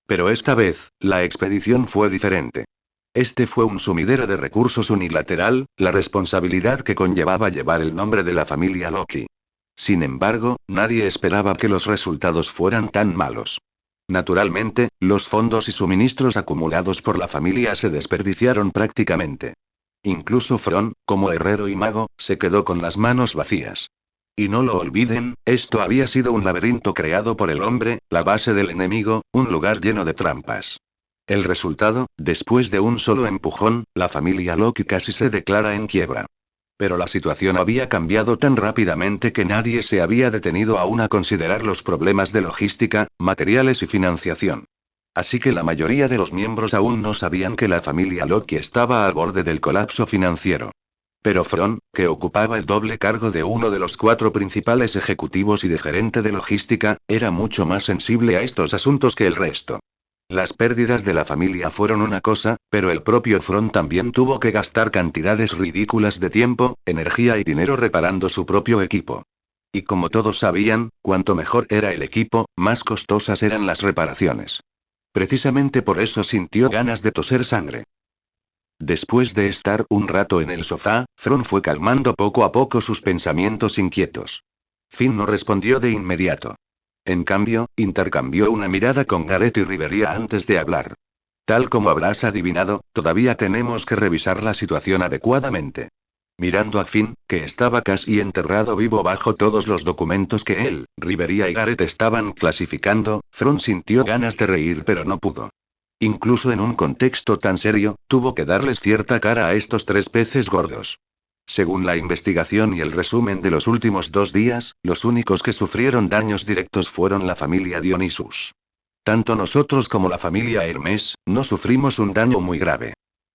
Pero esta vez, la expedición fue diferente. Este fue un sumidero de recursos unilateral, la responsabilidad que conllevaba llevar el nombre de la familia Loki. Sin embargo, nadie esperaba que los resultados fueran tan malos. Naturalmente, los fondos y suministros acumulados por la familia se desperdiciaron prácticamente. Incluso Fron, como herrero y mago, se quedó con las manos vacías. Y no lo olviden, esto había sido un laberinto creado por el hombre, la base del enemigo, un lugar lleno de trampas. El resultado, después de un solo empujón, la familia Loki casi se declara en quiebra. Pero la situación había cambiado tan rápidamente que nadie se había detenido aún a considerar los problemas de logística, materiales y financiación. Así que la mayoría de los miembros aún no sabían que la familia Loki estaba al borde del colapso financiero. Pero Fron, que ocupaba el doble cargo de uno de los 4 principales ejecutivos y de gerente de logística, era mucho más sensible a estos asuntos que el resto. Las pérdidas de la familia fueron una cosa, pero el propio Fron también tuvo que gastar cantidades ridículas de tiempo, energía y dinero reparando su propio equipo. Y como todos sabían, cuanto mejor era el equipo, más costosas eran las reparaciones. Precisamente por eso sintió ganas de toser sangre. Después de estar un rato en el sofá, Fron fue calmando poco a poco sus pensamientos inquietos. Finn no respondió de inmediato. En cambio, intercambió una mirada con Gareth y Rivería antes de hablar. Tal como habrás adivinado, todavía tenemos que revisar la situación adecuadamente. Mirando a Finn, que estaba casi enterrado vivo bajo todos los documentos que él, Rivería y Gareth estaban clasificando, Fron sintió ganas de reír pero no pudo. Incluso en un contexto tan serio, tuvo que darles cierta cara a estos 3 peces gordos. Según la investigación y el resumen de los últimos 2 días, los únicos que sufrieron daños directos fueron la familia Dionysus. Tanto nosotros como la familia Hermes, no sufrimos un daño muy grave.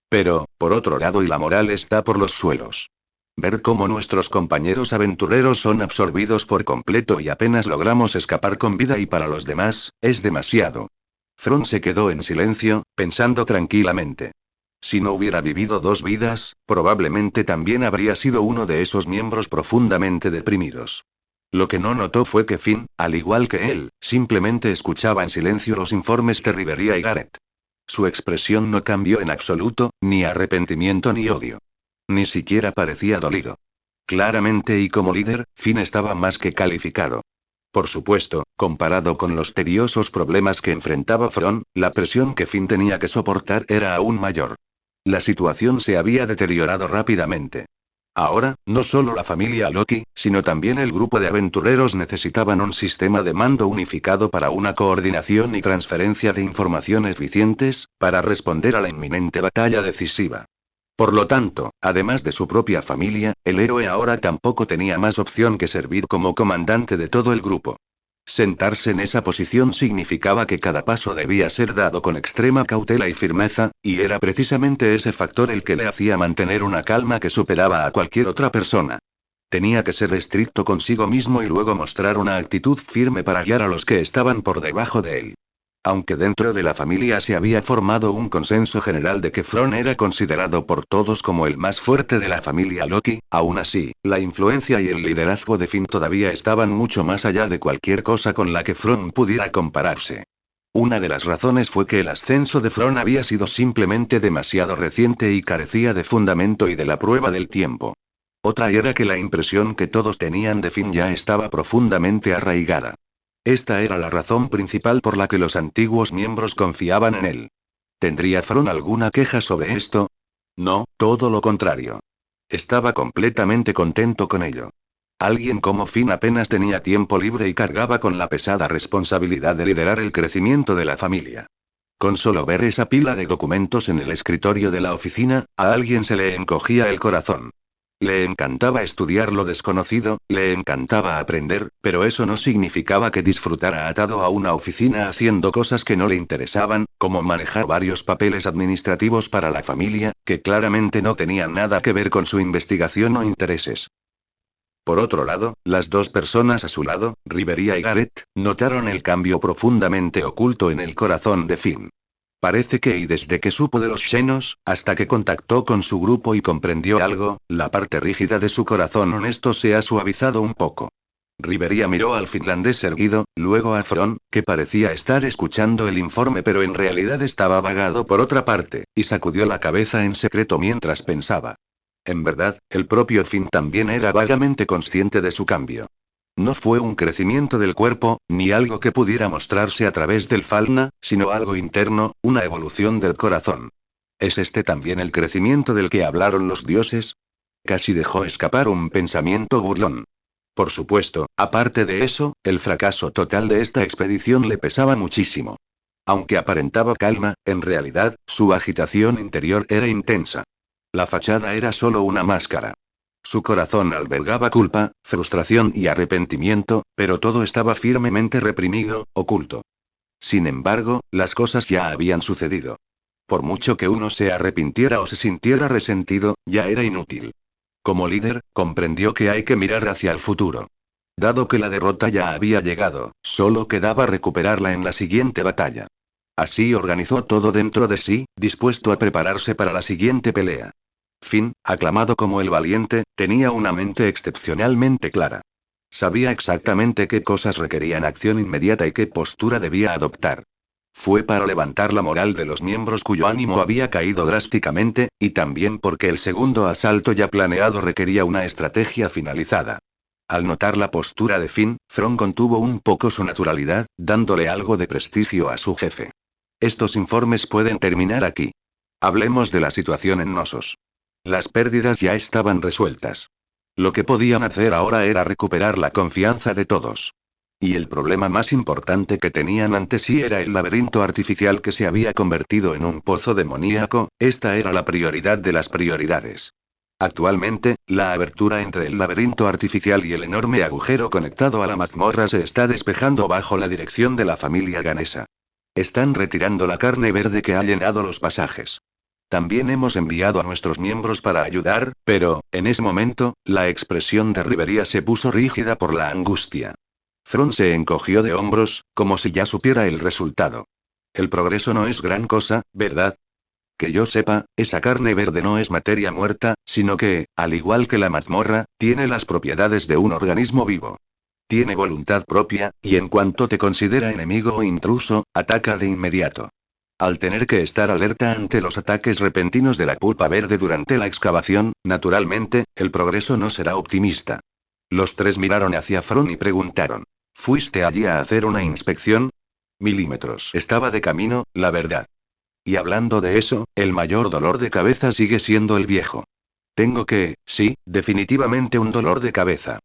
Pero, por otro lado, y la moral está por los suelos. Ver cómo nuestros compañeros aventureros son absorbidos por completo y apenas logramos escapar con vida y para los demás, es demasiado. Fron se quedó en silencio, pensando tranquilamente. Si no hubiera vivido 2 vidas, probablemente también habría sido uno de esos miembros profundamente deprimidos. Lo que no notó fue que Finn, al igual que él, simplemente escuchaba en silencio los informes de Rivería y Gareth. Su expresión no cambió en absoluto, ni arrepentimiento ni odio. Ni siquiera parecía dolido. Claramente y como líder, Finn estaba más que calificado. Por supuesto, comparado con los tediosos problemas que enfrentaba Fron, la presión que Finn tenía que soportar era aún mayor. La situación se había deteriorado rápidamente. Ahora, no solo la familia Loki, sino también el grupo de aventureros necesitaban un sistema de mando unificado para una coordinación y transferencia de información eficientes, para responder a la inminente batalla decisiva. Por lo tanto, además de su propia familia, el héroe ahora tampoco tenía más opción que servir como comandante de todo el grupo. Sentarse en esa posición significaba que cada paso debía ser dado con extrema cautela y firmeza, y era precisamente ese factor el que le hacía mantener una calma que superaba a cualquier otra persona. Tenía que ser estricto consigo mismo y luego mostrar una actitud firme para guiar a los que estaban por debajo de él. Aunque dentro de la familia se había formado un consenso general de que Fron era considerado por todos como el más fuerte de la familia Loki, aún así, la influencia y el liderazgo de Finn todavía estaban mucho más allá de cualquier cosa con la que Fron pudiera compararse. Una de las razones fue que el ascenso de Fron había sido simplemente demasiado reciente y carecía de fundamento y de la prueba del tiempo. Otra era que la impresión que todos tenían de Finn ya estaba profundamente arraigada. Esta era la razón principal por la que los antiguos miembros confiaban en él. ¿Tendría Fron alguna queja sobre esto? No, todo lo contrario. Estaba completamente contento con ello. Alguien como Finn apenas tenía tiempo libre y cargaba con la pesada responsabilidad de liderar el crecimiento de la familia. Con solo ver esa pila de documentos en el escritorio de la oficina, a alguien se le encogía el corazón. Le encantaba estudiar lo desconocido, le encantaba aprender, pero eso no significaba que disfrutara atado a una oficina haciendo cosas que no le interesaban, como manejar varios papeles administrativos para la familia, que claramente no tenían nada que ver con su investigación o intereses. Por otro lado, las 2 personas a su lado, Rivería y Gareth, notaron el cambio profundamente oculto en el corazón de Finn. Parece que y desde que supo de los Xenos, hasta que contactó con su grupo y comprendió algo, la parte rígida de su corazón honesto se ha suavizado un poco. Rivería miró al finlandés erguido, luego a Fron, que parecía estar escuchando el informe pero en realidad estaba vagado por otra parte, y sacudió la cabeza en secreto mientras pensaba. En verdad, el propio Finn también era vagamente consciente de su cambio. No fue un crecimiento del cuerpo, ni algo que pudiera mostrarse a través del falna, sino algo interno, una evolución del corazón. ¿Es este también el crecimiento del que hablaron los dioses? Casi dejó escapar un pensamiento burlón. Por supuesto, aparte de eso, el fracaso total de esta expedición le pesaba muchísimo. Aunque aparentaba calma, en realidad, su agitación interior era intensa. La fachada era solo una máscara. Su corazón albergaba culpa, frustración y arrepentimiento, pero todo estaba firmemente reprimido, oculto. Sin embargo, las cosas ya habían sucedido. Por mucho que uno se arrepintiera o se sintiera resentido, ya era inútil. Como líder, comprendió que hay que mirar hacia el futuro. Dado que la derrota ya había llegado, solo quedaba recuperarla en la siguiente batalla. Así organizó todo dentro de sí, dispuesto a prepararse para la siguiente pelea. Finn, aclamado como el valiente, tenía una mente excepcionalmente clara. Sabía exactamente qué cosas requerían acción inmediata y qué postura debía adoptar. Fue para levantar la moral de los miembros cuyo ánimo había caído drásticamente, y también porque el segundo asalto ya planeado requería una estrategia finalizada. Al notar la postura de Finn, Thrawn contuvo un poco su naturalidad, dándole algo de prestigio a su jefe. Estos informes pueden terminar aquí. Hablemos de la situación en Nosos. Las pérdidas ya estaban resueltas. Lo que podían hacer ahora era recuperar la confianza de todos. Y el problema más importante que tenían ante sí era el laberinto artificial que se había convertido en un pozo demoníaco. Esta era la prioridad de las prioridades. Actualmente, la abertura entre el laberinto artificial y el enorme agujero conectado a la mazmorra se está despejando bajo la dirección de la familia ganesa. Están retirando la carne verde que ha llenado los pasajes. También hemos enviado a nuestros miembros para ayudar, pero, en ese momento, la expresión de Rivería se puso rígida por la angustia. Thrawn se encogió de hombros, como si ya supiera el resultado. El progreso no es gran cosa, ¿verdad? Que yo sepa, esa carne verde no es materia muerta, sino que, al igual que la mazmorra, tiene las propiedades de un organismo vivo. Tiene voluntad propia, y en cuanto te considera enemigo o intruso, ataca de inmediato. Al tener que estar alerta ante los ataques repentinos de la pulpa verde durante la excavación, naturalmente, el progreso no será optimista. Los tres miraron hacia Thrawn y preguntaron: ¿fuiste allí a hacer una inspección? Milímetros. Estaba de camino, la verdad. Y hablando de eso, el mayor dolor de cabeza sigue siendo el viejo. Sí, definitivamente un dolor de cabeza.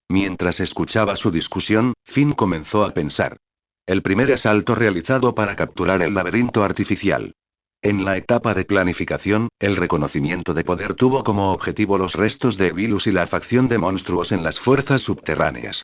Mientras escuchaba su discusión, Finn comenzó a pensar. El primer asalto realizado para capturar el laberinto artificial. En la etapa de planificación, el reconocimiento de poder tuvo como objetivo los restos de Vilus y la facción de monstruos en las fuerzas subterráneas.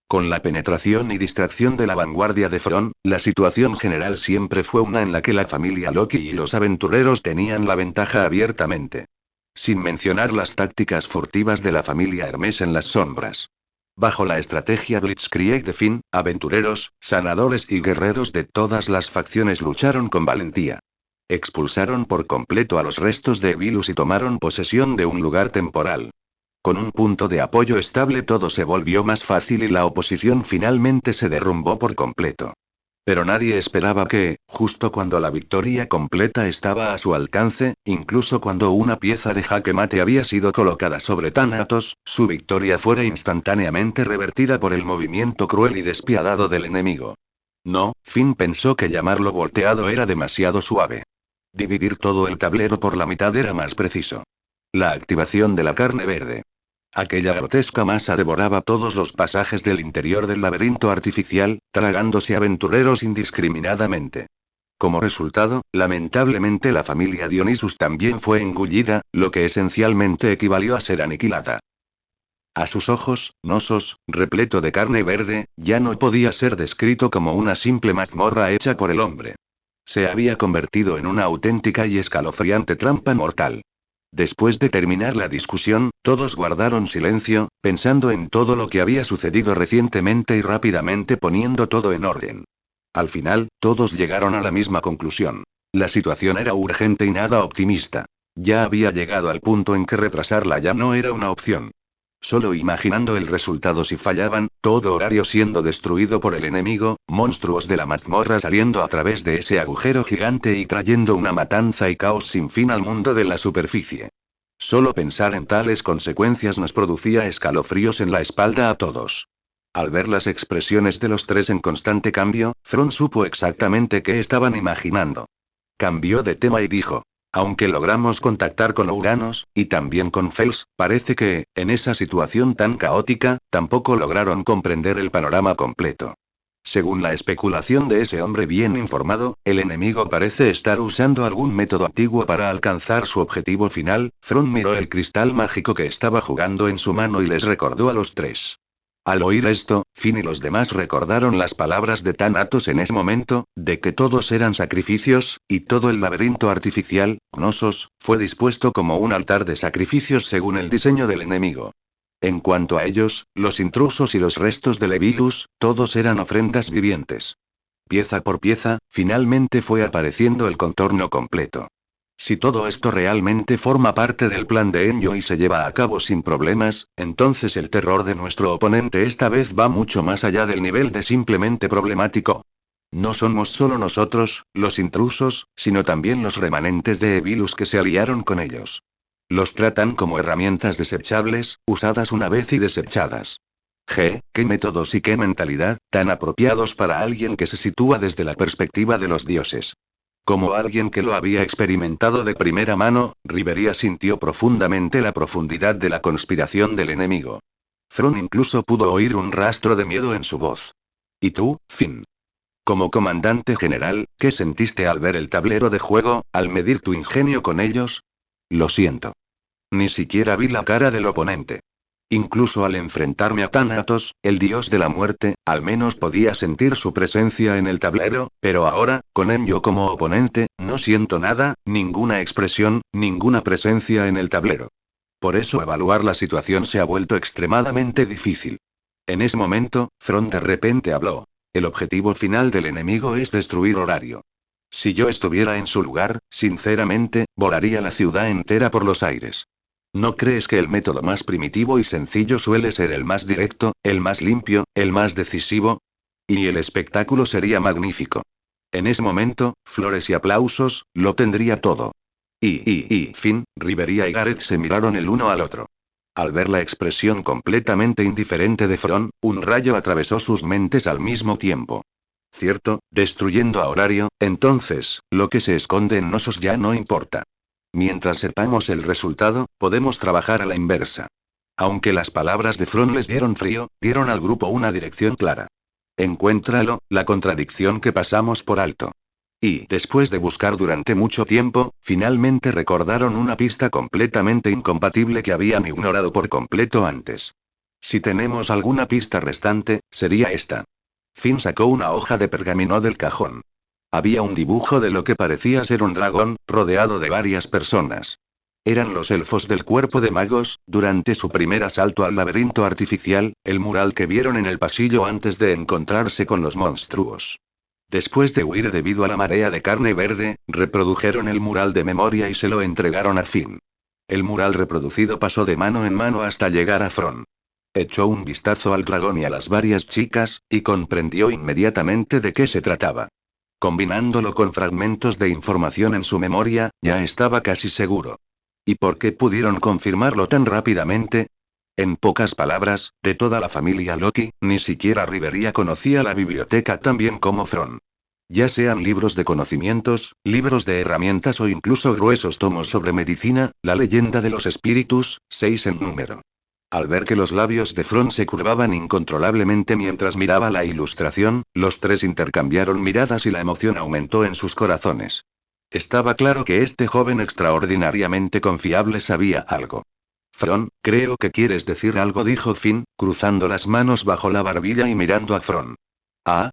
Con la penetración y distracción de la vanguardia de Thrawn, la situación general siempre fue una en la que la familia Loki y los aventureros tenían la ventaja abiertamente. Sin mencionar las tácticas furtivas de la familia Hermes en las sombras. Bajo la estrategia Blitzkrieg de Finn, aventureros, sanadores y guerreros de todas las facciones lucharon con valentía. Expulsaron por completo a los restos de Vilus y tomaron posesión de un lugar temporal. Con un punto de apoyo estable todo se volvió más fácil y la oposición finalmente se derrumbó por completo. Pero nadie esperaba que, justo cuando la victoria completa estaba a su alcance, incluso cuando una pieza de jaque mate había sido colocada sobre Thanatos, su victoria fuera instantáneamente revertida por el movimiento cruel y despiadado del enemigo. No, Finn pensó que llamarlo volteado era demasiado suave. Dividir todo el tablero por la mitad era más preciso. La activación de la carne verde. Aquella grotesca masa devoraba todos los pasajes del interior del laberinto artificial, tragándose aventureros indiscriminadamente. Como resultado, lamentablemente la familia Dionysus también fue engullida, lo que esencialmente equivalió a ser aniquilada. A sus ojos, Nosos, repleto de carne verde, ya no podía ser descrito como una simple mazmorra hecha por el hombre. Se había convertido en una auténtica y escalofriante trampa mortal. Después de terminar la discusión, todos guardaron silencio, pensando en todo lo que había sucedido recientemente y rápidamente poniendo todo en orden. Al final, todos llegaron a la misma conclusión. La situación era urgente y nada optimista. Ya había llegado al punto en que retrasarla ya no era una opción. Solo imaginando el resultado si fallaban, todo horario siendo destruido por el enemigo, monstruos de la mazmorra saliendo a través de ese agujero gigante y trayendo una matanza y caos sin fin al mundo de la superficie. Solo pensar en tales consecuencias nos producía escalofríos en la espalda a todos. Al ver las expresiones de los tres en constante cambio, Thrawn supo exactamente qué estaban imaginando. Cambió de tema y dijo: aunque logramos contactar con Uranus, y también con Fels, parece que, en esa situación tan caótica, tampoco lograron comprender el panorama completo. Según la especulación de ese hombre bien informado, el enemigo parece estar usando algún método antiguo para alcanzar su objetivo final. Thrawn miró el cristal mágico que estaba jugando en su mano y les recordó a los tres. Al oír esto, Finn y los demás recordaron las palabras de Thanatos en ese momento, de que todos eran sacrificios, y todo el laberinto artificial, Gnosos, fue dispuesto como un altar de sacrificios según el diseño del enemigo. En cuanto a ellos, los intrusos y los restos de Levilus, todos eran ofrendas vivientes. Pieza por pieza, finalmente fue apareciendo el contorno completo. Si todo esto realmente forma parte del plan de Enyo y se lleva a cabo sin problemas, entonces el terror de nuestro oponente esta vez va mucho más allá del nivel de simplemente problemático. No somos solo nosotros, los intrusos, sino también los remanentes de Evilus que se aliaron con ellos. Los tratan como herramientas desechables, usadas una vez y desechadas. Qué métodos y qué mentalidad, tan apropiados para alguien que se sitúa desde la perspectiva de los dioses. Como alguien que lo había experimentado de primera mano, Rivería sintió profundamente la profundidad de la conspiración del enemigo. Fron incluso pudo oír un rastro de miedo en su voz. ¿Y tú, Finn? Como comandante general, ¿qué sentiste al ver el tablero de juego, al medir tu ingenio con ellos? Lo siento. Ni siquiera vi la cara del oponente. Incluso al enfrentarme a Thanatos, el dios de la muerte, al menos podía sentir su presencia en el tablero, pero ahora, con Enyo como oponente, no siento nada, ninguna expresión, ninguna presencia en el tablero. Por eso evaluar la situación se ha vuelto extremadamente difícil. En ese momento, Front de repente habló. El objetivo final del enemigo es destruir Horario. Si yo estuviera en su lugar, sinceramente, volaría la ciudad entera por los aires. ¿No crees que el método más primitivo y sencillo suele ser el más directo, el más limpio, el más decisivo? Y el espectáculo sería magnífico. En ese momento, flores y aplausos, lo tendría todo. Finn, Rivería y Gareth se miraron el uno al otro. Al ver la expresión completamente indiferente de Fron, un rayo atravesó sus mentes al mismo tiempo. Cierto, destruyendo a Horario, entonces, lo que se esconde en Nosos ya no importa. Mientras sepamos el resultado, podemos trabajar a la inversa. Aunque las palabras de Fron les dieron frío, dieron al grupo una dirección clara. Encuéntralo, la contradicción que pasamos por alto. Y, después de buscar durante mucho tiempo, finalmente recordaron una pista completamente incompatible que habían ignorado por completo antes. Si tenemos alguna pista restante, sería esta. Finn sacó una hoja de pergamino del cajón. Había un dibujo de lo que parecía ser un dragón, rodeado de varias personas. Eran los elfos del cuerpo de magos, durante su primer asalto al laberinto artificial, el mural que vieron en el pasillo antes de encontrarse con los monstruos. Después de huir debido a la marea de carne verde, reprodujeron el mural de memoria y se lo entregaron a Finn. El mural reproducido pasó de mano en mano hasta llegar a Fron. Echó un vistazo al dragón y a las varias chicas, y comprendió inmediatamente de qué se trataba. Combinándolo con fragmentos de información en su memoria, ya estaba casi seguro. ¿Y por qué pudieron confirmarlo tan rápidamente? En pocas palabras, de toda la familia Loki, ni siquiera Rivería conocía la biblioteca tan bien como Fron. Ya sean libros de conocimientos, libros de herramientas o incluso gruesos tomos sobre medicina, la leyenda de los espíritus, 6 en número. Al ver que los labios de Fron se curvaban incontrolablemente mientras miraba la ilustración, los tres intercambiaron miradas y la emoción aumentó en sus corazones. Estaba claro que este joven extraordinariamente confiable sabía algo. Fron, creo que quieres decir algo, dijo Finn, cruzando las manos bajo la barbilla y mirando a Fron. Ah.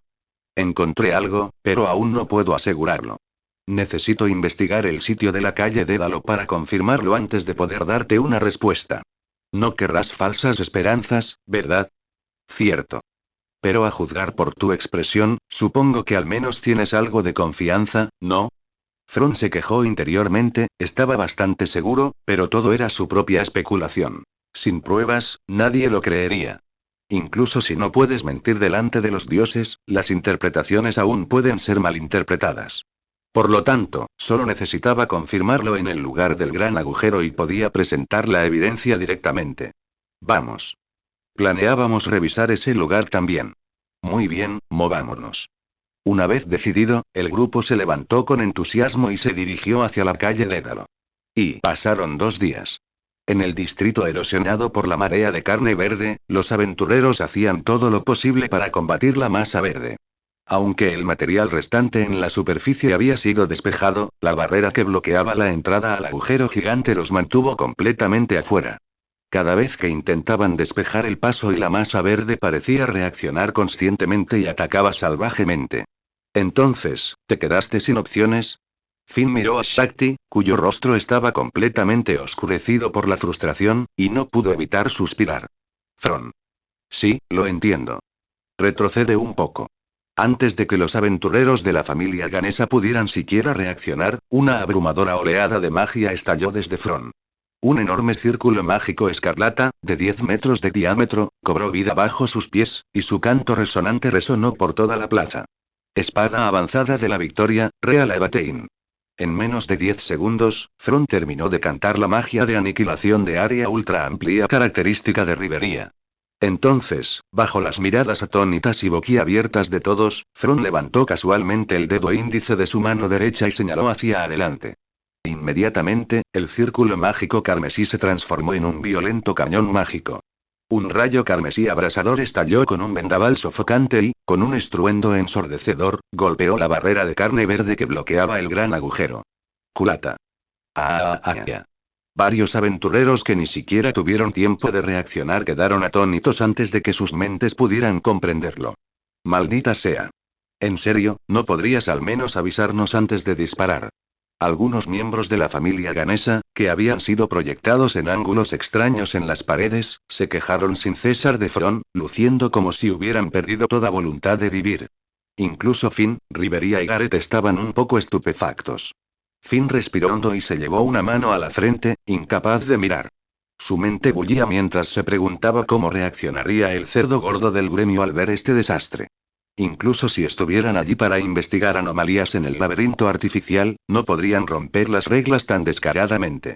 Encontré algo, pero aún no puedo asegurarlo. Necesito investigar el sitio de la calle Dédalo para confirmarlo antes de poder darte una respuesta. No querrás falsas esperanzas, ¿verdad? Cierto. Pero a juzgar por tu expresión, supongo que al menos tienes algo de confianza, ¿no? Fron se quejó interiormente, estaba bastante seguro, pero todo era su propia especulación. Sin pruebas, nadie lo creería. Incluso si no puedes mentir delante de los dioses, las interpretaciones aún pueden ser malinterpretadas. Por lo tanto, solo necesitaba confirmarlo en el lugar del gran agujero y podía presentar la evidencia directamente. Vamos. Planeábamos revisar ese lugar también. Muy bien, movámonos. Una vez decidido, el grupo se levantó con entusiasmo y se dirigió hacia la calle Dédalo. Y pasaron 2 días. En el distrito erosionado por la marea de carne verde, los aventureros hacían todo lo posible para combatir la masa verde. Aunque el material restante en la superficie había sido despejado, la barrera que bloqueaba la entrada al agujero gigante los mantuvo completamente afuera. Cada vez que intentaban despejar el paso y la masa verde parecía reaccionar conscientemente y atacaba salvajemente. Entonces, ¿te quedaste sin opciones? Finn miró a Shakti, cuyo rostro estaba completamente oscurecido por la frustración, y no pudo evitar suspirar. Fron. Sí, lo entiendo. Retrocede un poco. Antes de que los aventureros de la familia Ganesa pudieran siquiera reaccionar, una abrumadora oleada de magia estalló desde Fron. Un enorme círculo mágico escarlata, de 10 metros de diámetro, cobró vida bajo sus pies, y su canto resonante resonó por toda la plaza. Espada avanzada de la victoria, Real Evatein. En menos de 10 segundos, Fron terminó de cantar la magia de aniquilación de área ultra amplia característica de Rivería. Entonces, bajo las miradas atónitas y boquiabiertas de todos, Fron levantó casualmente el dedo índice de su mano derecha y señaló hacia adelante. Inmediatamente, el círculo mágico carmesí se transformó en un violento cañón mágico. Un rayo carmesí abrasador estalló con un vendaval sofocante y, con un estruendo ensordecedor, golpeó la barrera de carne verde que bloqueaba el gran agujero. Culata. Varios aventureros que ni siquiera tuvieron tiempo de reaccionar quedaron atónitos antes de que sus mentes pudieran comprenderlo. Maldita sea. En serio, ¿no podrías al menos avisarnos antes de disparar? Algunos miembros de la familia Ganesa, que habían sido proyectados en ángulos extraños en las paredes, se quejaron sin cesar de Fron, luciendo como si hubieran perdido toda voluntad de vivir. Incluso Finn, Rivería y Gareth estaban un poco estupefactos. Finn respiró hondo y se llevó una mano a la frente, incapaz de mirar. Su mente bullía mientras se preguntaba cómo reaccionaría el cerdo gordo del gremio al ver este desastre. Incluso si estuvieran allí para investigar anomalías en el laberinto artificial, no podrían romper las reglas tan descaradamente.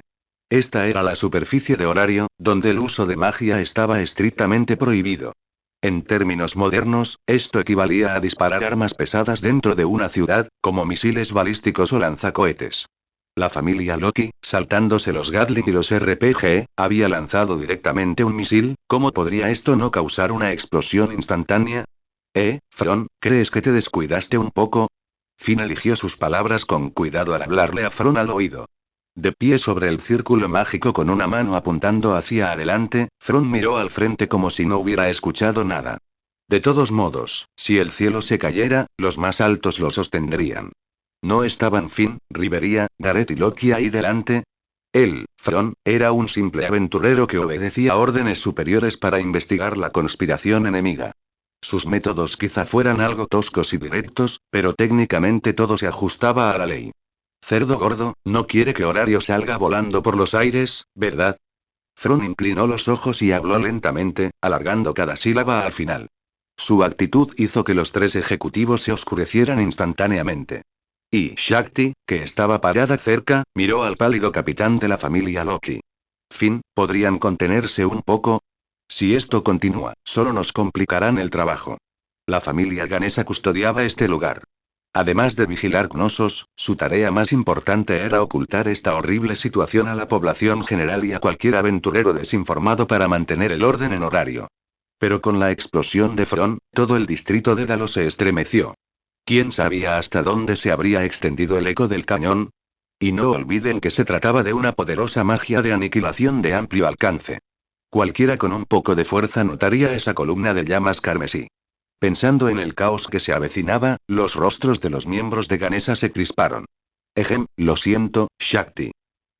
Esta era la superficie de horario, donde el uso de magia estaba estrictamente prohibido. En términos modernos, esto equivalía a disparar armas pesadas dentro de una ciudad, como misiles balísticos o lanzacohetes. La familia Loki, saltándose los Gatling y los RPG, había lanzado directamente un misil. ¿Cómo podría esto no causar una explosión instantánea? Fron, ¿crees que te descuidaste un poco? Finn eligió sus palabras con cuidado al hablarle a Fron al oído. De pie sobre el círculo mágico con una mano apuntando hacia adelante, Fron miró al frente como si no hubiera escuchado nada. De todos modos, si el cielo se cayera, los más altos lo sostendrían. ¿No estaban Finn, Rivería, Gareth y Loki ahí delante? Él, Fron, era un simple aventurero que obedecía órdenes superiores para investigar la conspiración enemiga. Sus métodos quizá fueran algo toscos y directos, pero técnicamente todo se ajustaba a la ley. Cerdo gordo, no quiere que Horario salga volando por los aires, ¿verdad? Fron inclinó los ojos y habló lentamente, alargando cada sílaba al final. Su actitud hizo que los tres ejecutivos se oscurecieran instantáneamente. Y Shakti, que estaba parada cerca, miró al pálido capitán de la familia Loki. Finn, ¿podrían contenerse un poco? Si esto continúa, solo nos complicarán el trabajo. La familia Ganesa custodiaba este lugar. Además de vigilar Gnosos, su tarea más importante era ocultar esta horrible situación a la población general y a cualquier aventurero desinformado para mantener el orden en horario. Pero con la explosión de Fron, todo el distrito de Dalo se estremeció. ¿Quién sabía hasta dónde se habría extendido el eco del cañón? Y no olviden que se trataba de una poderosa magia de aniquilación de amplio alcance. Cualquiera con un poco de fuerza notaría esa columna de llamas carmesí. Pensando en el caos que se avecinaba, los rostros de los miembros de Ganesa se crisparon. Lo siento, Shakti.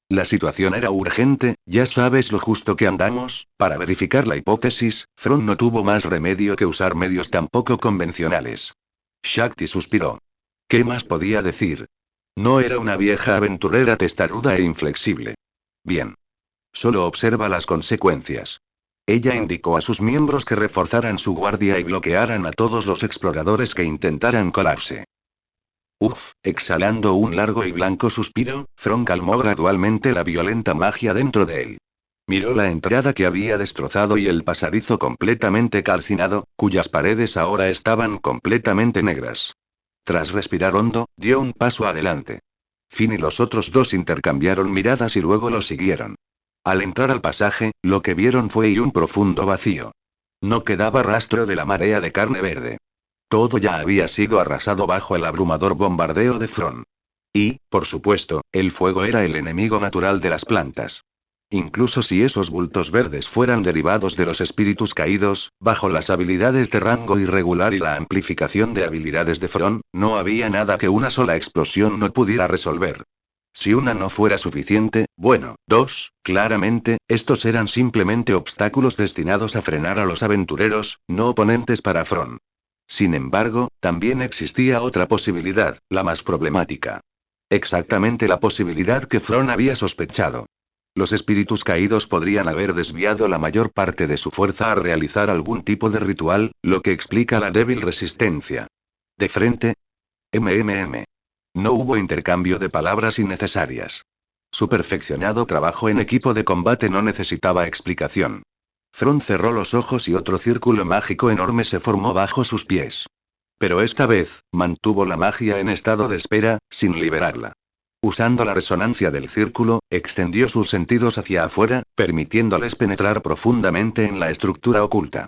La situación era urgente, ya sabes lo justo que andamos. Para verificar la hipótesis, Fron no tuvo más remedio que usar medios tan poco convencionales. Shakti suspiró. ¿Qué más podía decir? No era una vieja aventurera testaruda e inflexible. Bien. Solo observa las consecuencias. Ella indicó a sus miembros que reforzaran su guardia y bloquearan a todos los exploradores que intentaran colarse. Exhalando un largo y blanco suspiro, Fron calmó gradualmente la violenta magia dentro de él. Miró la entrada que había destrozado y el pasadizo completamente calcinado, cuyas paredes ahora estaban completamente negras. Tras respirar hondo, dio un paso adelante. Finn y los otros dos intercambiaron miradas y luego lo siguieron. Al entrar al pasaje, lo que vieron fue un profundo vacío. No quedaba rastro de la marea de carne verde. Todo ya había sido arrasado bajo el abrumador bombardeo de Fron. Y, por supuesto, el fuego era el enemigo natural de las plantas. Incluso si esos bultos verdes fueran derivados de los espíritus caídos, bajo las habilidades de rango irregular y la amplificación de habilidades de Fron, no había nada que una sola explosión no pudiera resolver. Si una no fuera suficiente, bueno, dos, claramente, estos eran simplemente obstáculos destinados a frenar a los aventureros, no oponentes para Fron. Sin embargo, también existía otra posibilidad, la más problemática. Exactamente la posibilidad que Fron había sospechado. Los espíritus caídos podrían haber desviado la mayor parte de su fuerza a realizar algún tipo de ritual, lo que explica la débil resistencia. De frente. No hubo intercambio de palabras innecesarias. Su perfeccionado trabajo en equipo de combate no necesitaba explicación. Fron cerró los ojos y otro círculo mágico enorme se formó bajo sus pies. Pero esta vez, mantuvo la magia en estado de espera, sin liberarla. Usando la resonancia del círculo, extendió sus sentidos hacia afuera, permitiéndoles penetrar profundamente en la estructura oculta.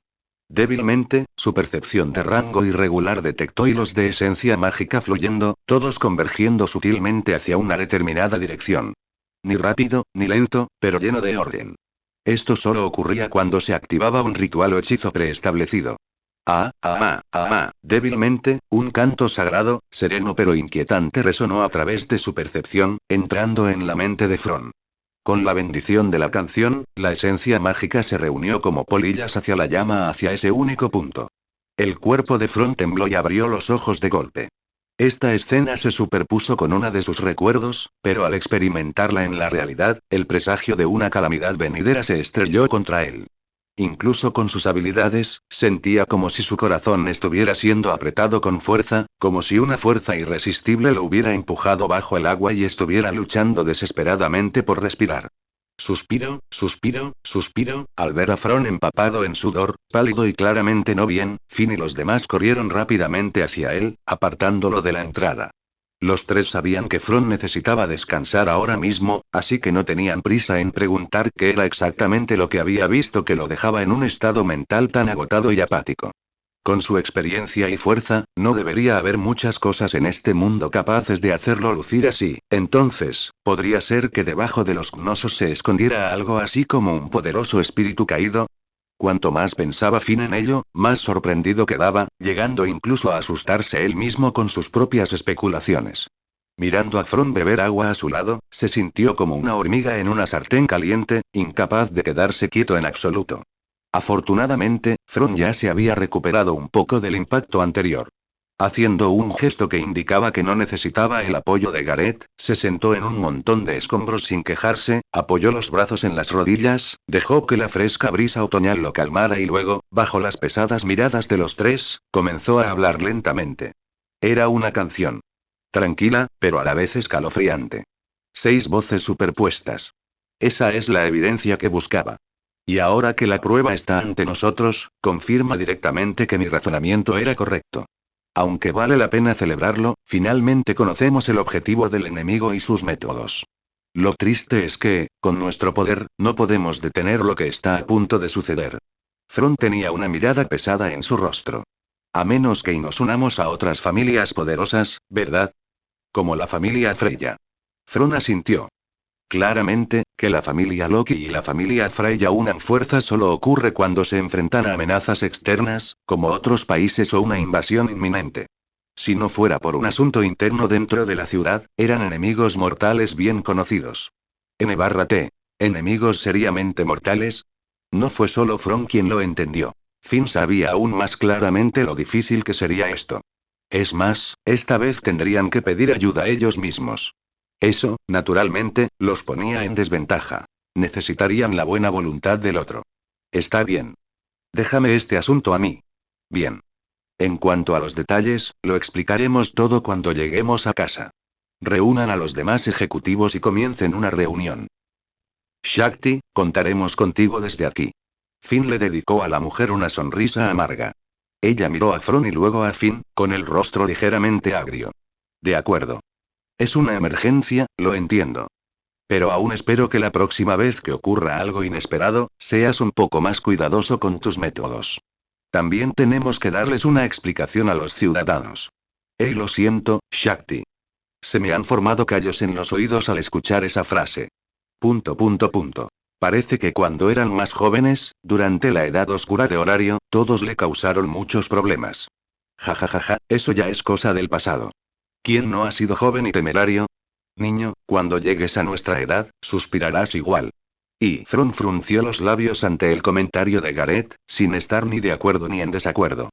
Débilmente, su percepción de rango irregular detectó hilos de esencia mágica fluyendo, todos convergiendo sutilmente hacia una determinada dirección. Ni rápido, ni lento, pero lleno de orden. Esto solo ocurría cuando se activaba un ritual o hechizo preestablecido. Débilmente, un canto sagrado, sereno pero inquietante resonó a través de su percepción, entrando en la mente de Fron. Con la bendición de la canción, la esencia mágica se reunió como polillas hacia la llama hacia ese único punto. El cuerpo de Fron tembló y abrió los ojos de golpe. Esta escena se superpuso con una de sus recuerdos, pero al experimentarla en la realidad, el presagio de una calamidad venidera se estrelló contra él. Incluso con sus habilidades, sentía como si su corazón estuviera siendo apretado con fuerza, como si una fuerza irresistible lo hubiera empujado bajo el agua y estuviera luchando desesperadamente por respirar. Suspiro, al ver a Fron empapado en sudor, pálido y claramente no bien, Finn y los demás corrieron rápidamente hacia él, apartándolo de la entrada. Los tres sabían que Fron necesitaba descansar ahora mismo, así que no tenían prisa en preguntar qué era exactamente lo que había visto que lo dejaba en un estado mental tan agotado y apático. Con su experiencia y fuerza, no debería haber muchas cosas en este mundo capaces de hacerlo lucir así. Entonces, ¿podría ser que debajo de los gnosos se escondiera algo así como un poderoso espíritu caído? Cuanto más pensaba Finn en ello, más sorprendido quedaba, llegando incluso a asustarse él mismo con sus propias especulaciones. Mirando a Fron beber agua a su lado, se sintió como una hormiga en una sartén caliente, incapaz de quedarse quieto en absoluto. Afortunadamente, Fron ya se había recuperado un poco del impacto anterior. Haciendo un gesto que indicaba que no necesitaba el apoyo de Gareth, se sentó en un montón de escombros sin quejarse, apoyó los brazos en las rodillas, dejó que la fresca brisa otoñal lo calmara y luego, bajo las pesadas miradas de los tres, comenzó a hablar lentamente. Era una canción. Tranquila, pero a la vez escalofriante. 6 voces superpuestas. Esa es la evidencia que buscaba. Y ahora que la prueba está ante nosotros, confirma directamente que mi razonamiento era correcto. Aunque vale la pena celebrarlo, finalmente conocemos el objetivo del enemigo y sus métodos. Lo triste es que, con nuestro poder, no podemos detener lo que está a punto de suceder. Fron tenía una mirada pesada en su rostro. A menos que nos unamos a otras familias poderosas, ¿verdad? Como la familia Freya. Fron asintió. Claramente, que la familia Loki y la familia Freya unan fuerzas solo ocurre cuando se enfrentan a amenazas externas, como otros países o una invasión inminente. Si no fuera por un asunto interno dentro de la ciudad, eran enemigos mortales bien conocidos. N/T. ¿Enemigos seriamente mortales? No fue solo Fron quien lo entendió. Finn sabía aún más claramente lo difícil que sería esto. Es más, esta vez tendrían que pedir ayuda ellos mismos. Eso, naturalmente, los ponía en desventaja. Necesitarían la buena voluntad del otro. Está bien. Déjame este asunto a mí. Bien. En cuanto a los detalles, lo explicaremos todo cuando lleguemos a casa. Reúnan a los demás ejecutivos y comiencen una reunión. Shakti, contaremos contigo desde aquí. Finn le dedicó a la mujer una sonrisa amarga. Ella miró a Fron y luego a Finn, con el rostro ligeramente agrio. De acuerdo. Es una emergencia, lo entiendo. Pero aún espero que la próxima vez que ocurra algo inesperado, seas un poco más cuidadoso con tus métodos. También tenemos que darles una explicación a los ciudadanos. Lo siento, Shakti. Se me han formado callos en los oídos al escuchar esa frase. Punto. Parece que cuando eran más jóvenes, durante la edad oscura de Horario, todos le causaron muchos problemas. Ja ja ja ja, eso ya es cosa del pasado. ¿Quién no ha sido joven y temerario? Niño, cuando llegues a nuestra edad, suspirarás igual. Y Fron frunció los labios ante el comentario de Gareth, sin estar ni de acuerdo ni en desacuerdo.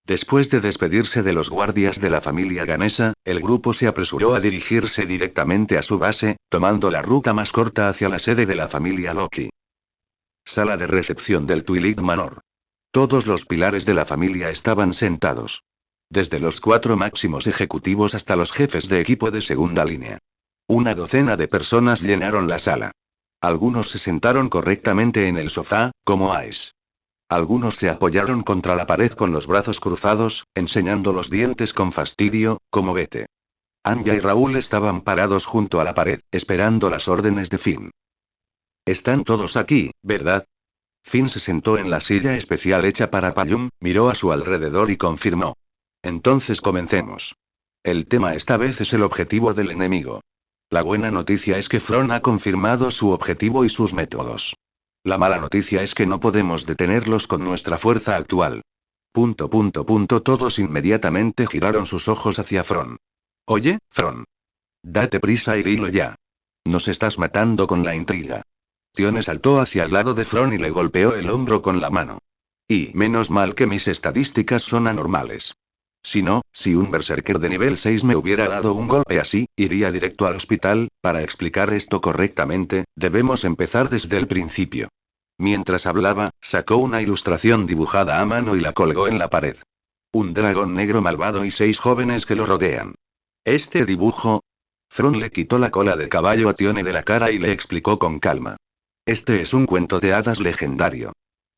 Después de despedirse de los guardias de la familia ganesa, el grupo se apresuró a dirigirse directamente a su base, tomando la ruta más corta hacia la sede de la familia Loki. Sala de recepción del Twilit Manor. Todos los pilares de la familia estaban sentados. Desde los 4 máximos ejecutivos hasta los jefes de equipo de segunda línea. Una docena de personas llenaron la sala. Algunos se sentaron correctamente en el sofá, como Ace. Algunos se apoyaron contra la pared con los brazos cruzados, enseñando los dientes con fastidio, como Bete. Anya y Raúl estaban parados junto a la pared, esperando las órdenes de Finn. Están todos aquí, ¿verdad? Finn se sentó en la silla especial hecha para Payum, miró a su alrededor y confirmó. Entonces comencemos. El tema esta vez es el objetivo del enemigo. La buena noticia es que Fron ha confirmado su objetivo y sus métodos. La mala noticia es que no podemos detenerlos con nuestra fuerza actual. Todos inmediatamente giraron sus ojos hacia Fron. Oye, Fron. Date prisa y dilo ya. Nos estás matando con la intriga. Tione saltó hacia el lado de Fron y le golpeó el hombro con la mano. Y menos mal que mis estadísticas son anormales. Si no, si un berserker de nivel 6 me hubiera dado un golpe así, iría directo al hospital. Para explicar esto correctamente, debemos empezar desde el principio. Mientras hablaba, sacó una ilustración dibujada a mano y la colgó en la pared. Un dragón negro malvado y 6 jóvenes que lo rodean. Este dibujo... Fron le quitó la cola de caballo a Tione de la cara y le explicó con calma. Este es un cuento de hadas legendario.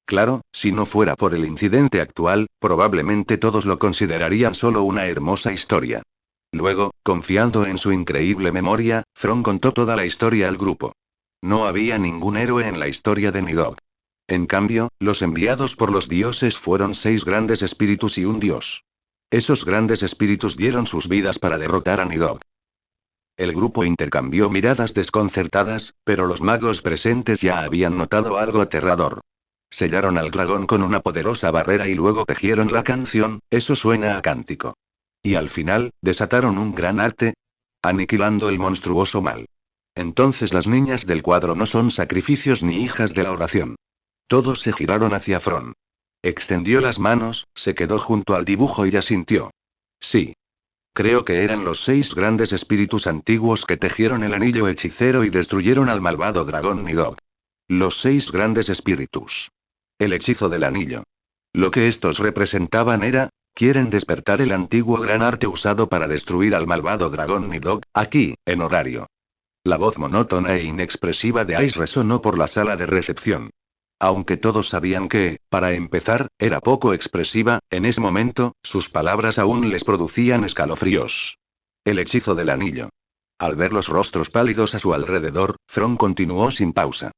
Claro, si no fuera por el incidente actual, probablemente todos lo considerarían solo una hermosa historia. Luego, confiando en su increíble memoria, Fron contó toda la historia al grupo. No había ningún héroe en la historia de Nidhogg. En cambio, los enviados por los dioses fueron 6 grandes espíritus y un dios. Esos grandes espíritus dieron sus vidas para derrotar a Nidhogg. El grupo intercambió miradas desconcertadas, pero los magos presentes ya habían notado algo aterrador. Sellaron al dragón con una poderosa barrera y luego tejieron la canción, eso suena a cántico. Y al final, desataron un gran arte, aniquilando el monstruoso mal. Entonces las niñas del cuadro no son sacrificios ni hijas de la oración. Todos se giraron hacia Fron. Extendió las manos, se quedó junto al dibujo y asintió. Sí. Creo que eran los 6 grandes espíritus antiguos que tejieron el anillo hechicero y destruyeron al malvado dragón Nidhogg. Los 6 grandes espíritus. El hechizo del anillo. Lo que estos representaban era, quieren despertar el antiguo gran arte usado para destruir al malvado dragón Nidhogg, aquí, en horario. La voz monótona e inexpresiva de Ice resonó por la sala de recepción. Aunque todos sabían que, para empezar, era poco expresiva, en ese momento, sus palabras aún les producían escalofríos. El hechizo del anillo. Al ver los rostros pálidos a su alrededor, Fron continuó sin pausa.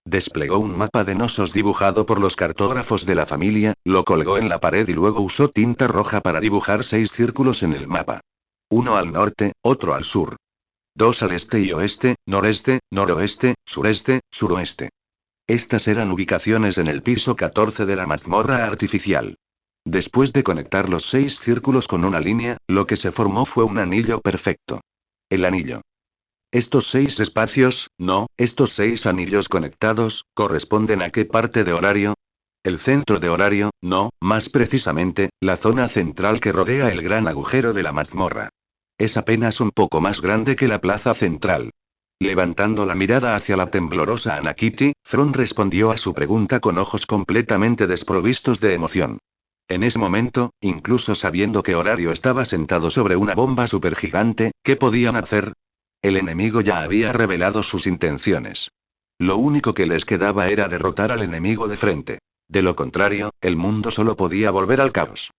Desplegó un mapa de Nosos dibujado por los cartógrafos de la familia, lo colgó en la pared y luego usó tinta roja para dibujar 6 círculos en el mapa. Uno al norte, otro al sur. 2 al este y oeste, noreste, noroeste, sureste, suroeste. Estas eran ubicaciones en el piso 14 de la mazmorra artificial. Después de conectar los 6 círculos con una línea, lo que se formó fue un anillo perfecto. El anillo. Estos 6 espacios, no, estos 6 anillos conectados, ¿corresponden a qué parte de horario? El centro de horario, no, más precisamente, la zona central que rodea el gran agujero de la mazmorra. Es apenas un poco más grande que la plaza central. Levantando la mirada hacia la temblorosa Anakiti, Fron respondió a su pregunta con ojos completamente desprovistos de emoción. En ese momento, incluso sabiendo que Horario estaba sentado sobre una bomba supergigante, ¿qué podían hacer? El enemigo ya había revelado sus intenciones. Lo único que les quedaba era derrotar al enemigo de frente. De lo contrario, el mundo solo podía volver al caos.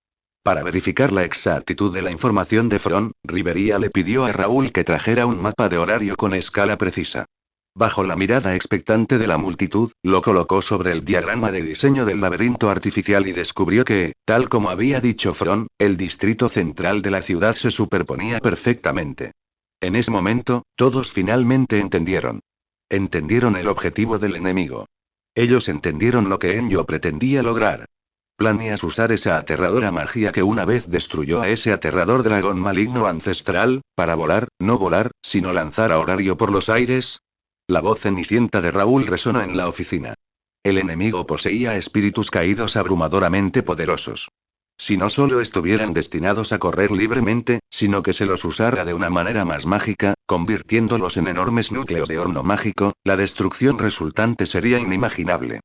Para verificar la exactitud de la información de Fron, Rivería le pidió a Raúl que trajera un mapa de horario con escala precisa. Bajo la mirada expectante de la multitud, lo colocó sobre el diagrama de diseño del laberinto artificial y descubrió que, tal como había dicho Fron, el distrito central de la ciudad se superponía perfectamente. En ese momento, todos finalmente entendieron. Entendieron el objetivo del enemigo. Ellos entendieron lo que Enyo pretendía lograr. Planeas usar esa aterradora magia que una vez destruyó a ese aterrador dragón maligno ancestral, para volar, no volar, sino lanzar a Horario por los aires. La voz cenicienta de Raúl resonó en la oficina. El enemigo poseía espíritus caídos abrumadoramente poderosos. Si no solo estuvieran destinados a correr libremente, sino que se los usara de una manera más mágica, convirtiéndolos en enormes núcleos de horno mágico, la destrucción resultante sería inimaginable.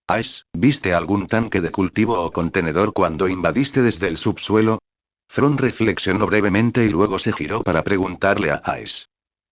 Ace, ¿viste algún tanque de cultivo o contenedor cuando invadiste desde el subsuelo? Fron reflexionó brevemente y luego se giró para preguntarle a Ace.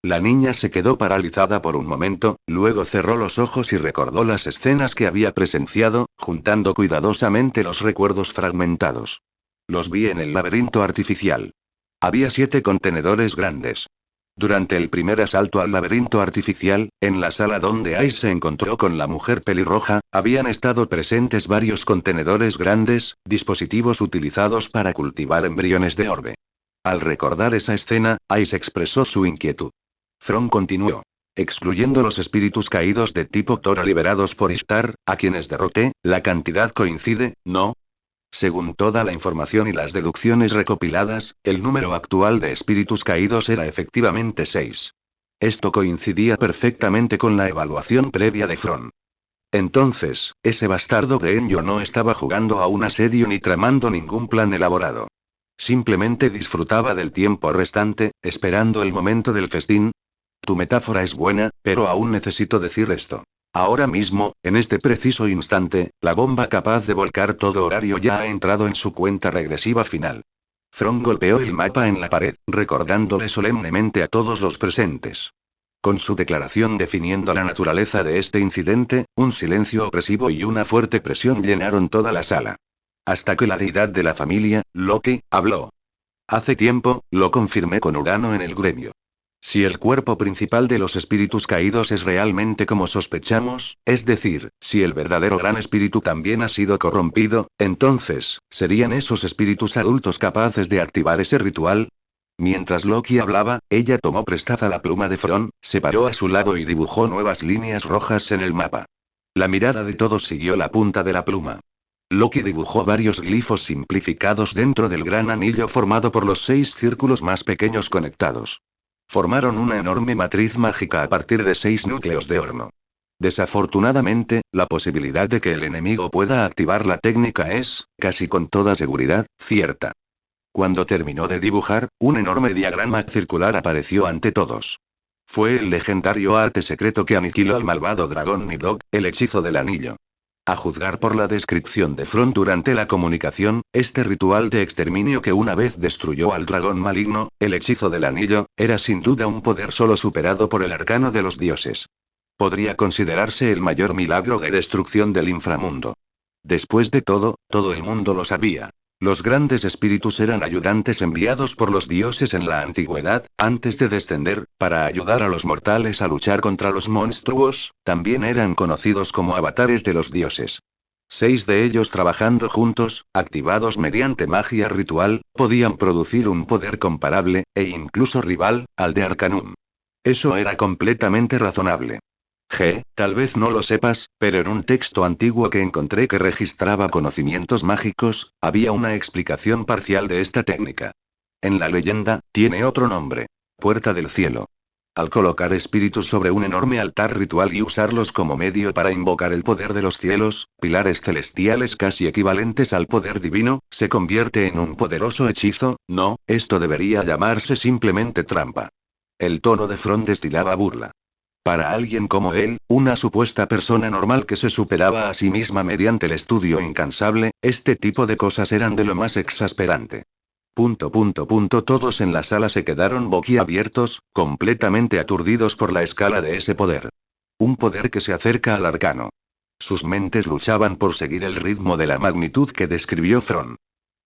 La niña se quedó paralizada por un momento, luego cerró los ojos y recordó las escenas que había presenciado, juntando cuidadosamente los recuerdos fragmentados. Los vi en el laberinto artificial. Había 7 contenedores grandes. Durante el primer asalto al laberinto artificial, en la sala donde Ace se encontró con la mujer pelirroja, habían estado presentes varios contenedores grandes, dispositivos utilizados para cultivar embriones de orbe. Al recordar esa escena, Ace expresó su inquietud. Fron continuó. Excluyendo los espíritus caídos de tipo Tora liberados por Ishtar, a quienes derroté, la cantidad coincide, ¿no? Según toda la información y las deducciones recopiladas, el número actual de espíritus caídos era efectivamente 6. Esto coincidía perfectamente con la evaluación previa de Fron. Entonces, ese bastardo de Enyo no estaba jugando a un asedio ni tramando ningún plan elaborado. Simplemente disfrutaba del tiempo restante, esperando el momento del festín. Tu metáfora es buena, pero aún necesito decir esto. Ahora mismo, en este preciso instante, la bomba capaz de volcar todo Horario ya ha entrado en su cuenta regresiva final. Fron golpeó el mapa en la pared, recordándole solemnemente a todos los presentes. Con su declaración definiendo la naturaleza de este incidente, un silencio opresivo y una fuerte presión llenaron toda la sala. Hasta que la deidad de la familia, Loki, habló. Hace tiempo, lo confirmé con Urano en el gremio. Si el cuerpo principal de los espíritus caídos es realmente como sospechamos, es decir, si el verdadero gran espíritu también ha sido corrompido, entonces, ¿serían esos espíritus adultos capaces de activar ese ritual? Mientras Loki hablaba, ella tomó prestada la pluma de Fron, se paró a su lado y dibujó nuevas líneas rojas en el mapa. La mirada de todos siguió la punta de la pluma. Loki dibujó varios glifos simplificados dentro del gran anillo formado por los 6 círculos más pequeños conectados. Formaron una enorme matriz mágica a partir de 6 núcleos de horno. Desafortunadamente, la posibilidad de que el enemigo pueda activar la técnica es, casi con toda seguridad, cierta. Cuando terminó de dibujar, un enorme diagrama circular apareció ante todos. Fue el legendario arte secreto que aniquiló al malvado dragón Nidhogg, el hechizo del anillo. A juzgar por la descripción de Fron durante la comunicación, este ritual de exterminio que una vez destruyó al dragón maligno, el hechizo del anillo, era sin duda un poder solo superado por el arcano de los dioses. Podría considerarse el mayor milagro de destrucción del inframundo. Después de todo, todo el mundo lo sabía. Los grandes espíritus eran ayudantes enviados por los dioses en la antigüedad, antes de descender, para ayudar a los mortales a luchar contra los monstruos, también eran conocidos como avatares de los dioses. 6 de ellos trabajando juntos, activados mediante magia ritual, podían producir un poder comparable, e incluso rival, al de Arcanum. Eso era completamente razonable. Tal vez no lo sepas, pero en un texto antiguo que encontré que registraba conocimientos mágicos, había una explicación parcial de esta técnica. En la leyenda, tiene otro nombre. Puerta del cielo. Al colocar espíritus sobre un enorme altar ritual y usarlos como medio para invocar el poder de los cielos, pilares celestiales casi equivalentes al poder divino, se convierte en un poderoso hechizo. No, esto debería llamarse simplemente trampa. El tono de Fron destilaba burla. Para alguien como él, una supuesta persona normal que se superaba a sí misma mediante el estudio incansable, este tipo de cosas eran de lo más exasperante. Todos en la sala se quedaron boquiabiertos, completamente aturdidos por la escala de ese poder. Un poder que se acerca al arcano. Sus mentes luchaban por seguir el ritmo de la magnitud que describió Fron.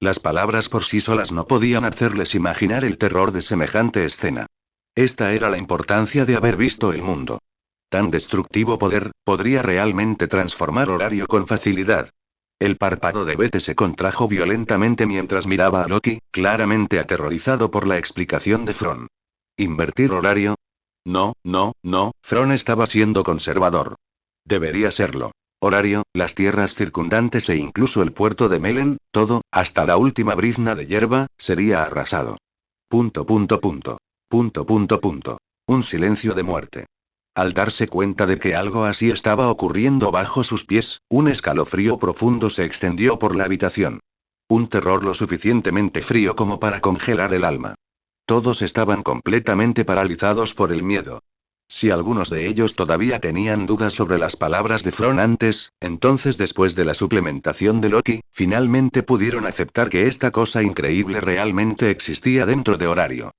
Las palabras por sí solas no podían hacerles imaginar el terror de semejante escena. Esta era la importancia de haber visto el mundo. Tan destructivo poder, podría realmente transformar Horario con facilidad. El párpado de Bete se contrajo violentamente mientras miraba a Loki, claramente aterrorizado por la explicación de Fron. ¿Invertir Horario? No, no, no, Fron estaba siendo conservador. Debería serlo. Horario, las tierras circundantes e incluso el puerto de Melen, todo, hasta la última brizna de hierba, sería arrasado. Punto punto punto. Punto punto punto. Un silencio de muerte. Al darse cuenta de que algo así estaba ocurriendo bajo sus pies, un escalofrío profundo se extendió por la habitación. Un terror lo suficientemente frío como para congelar el alma. Todos estaban completamente paralizados por el miedo. Si algunos de ellos todavía tenían dudas sobre las palabras de Fron antes, entonces después de la suplementación de Loki, finalmente pudieron aceptar que esta cosa increíble realmente existía dentro de Horario.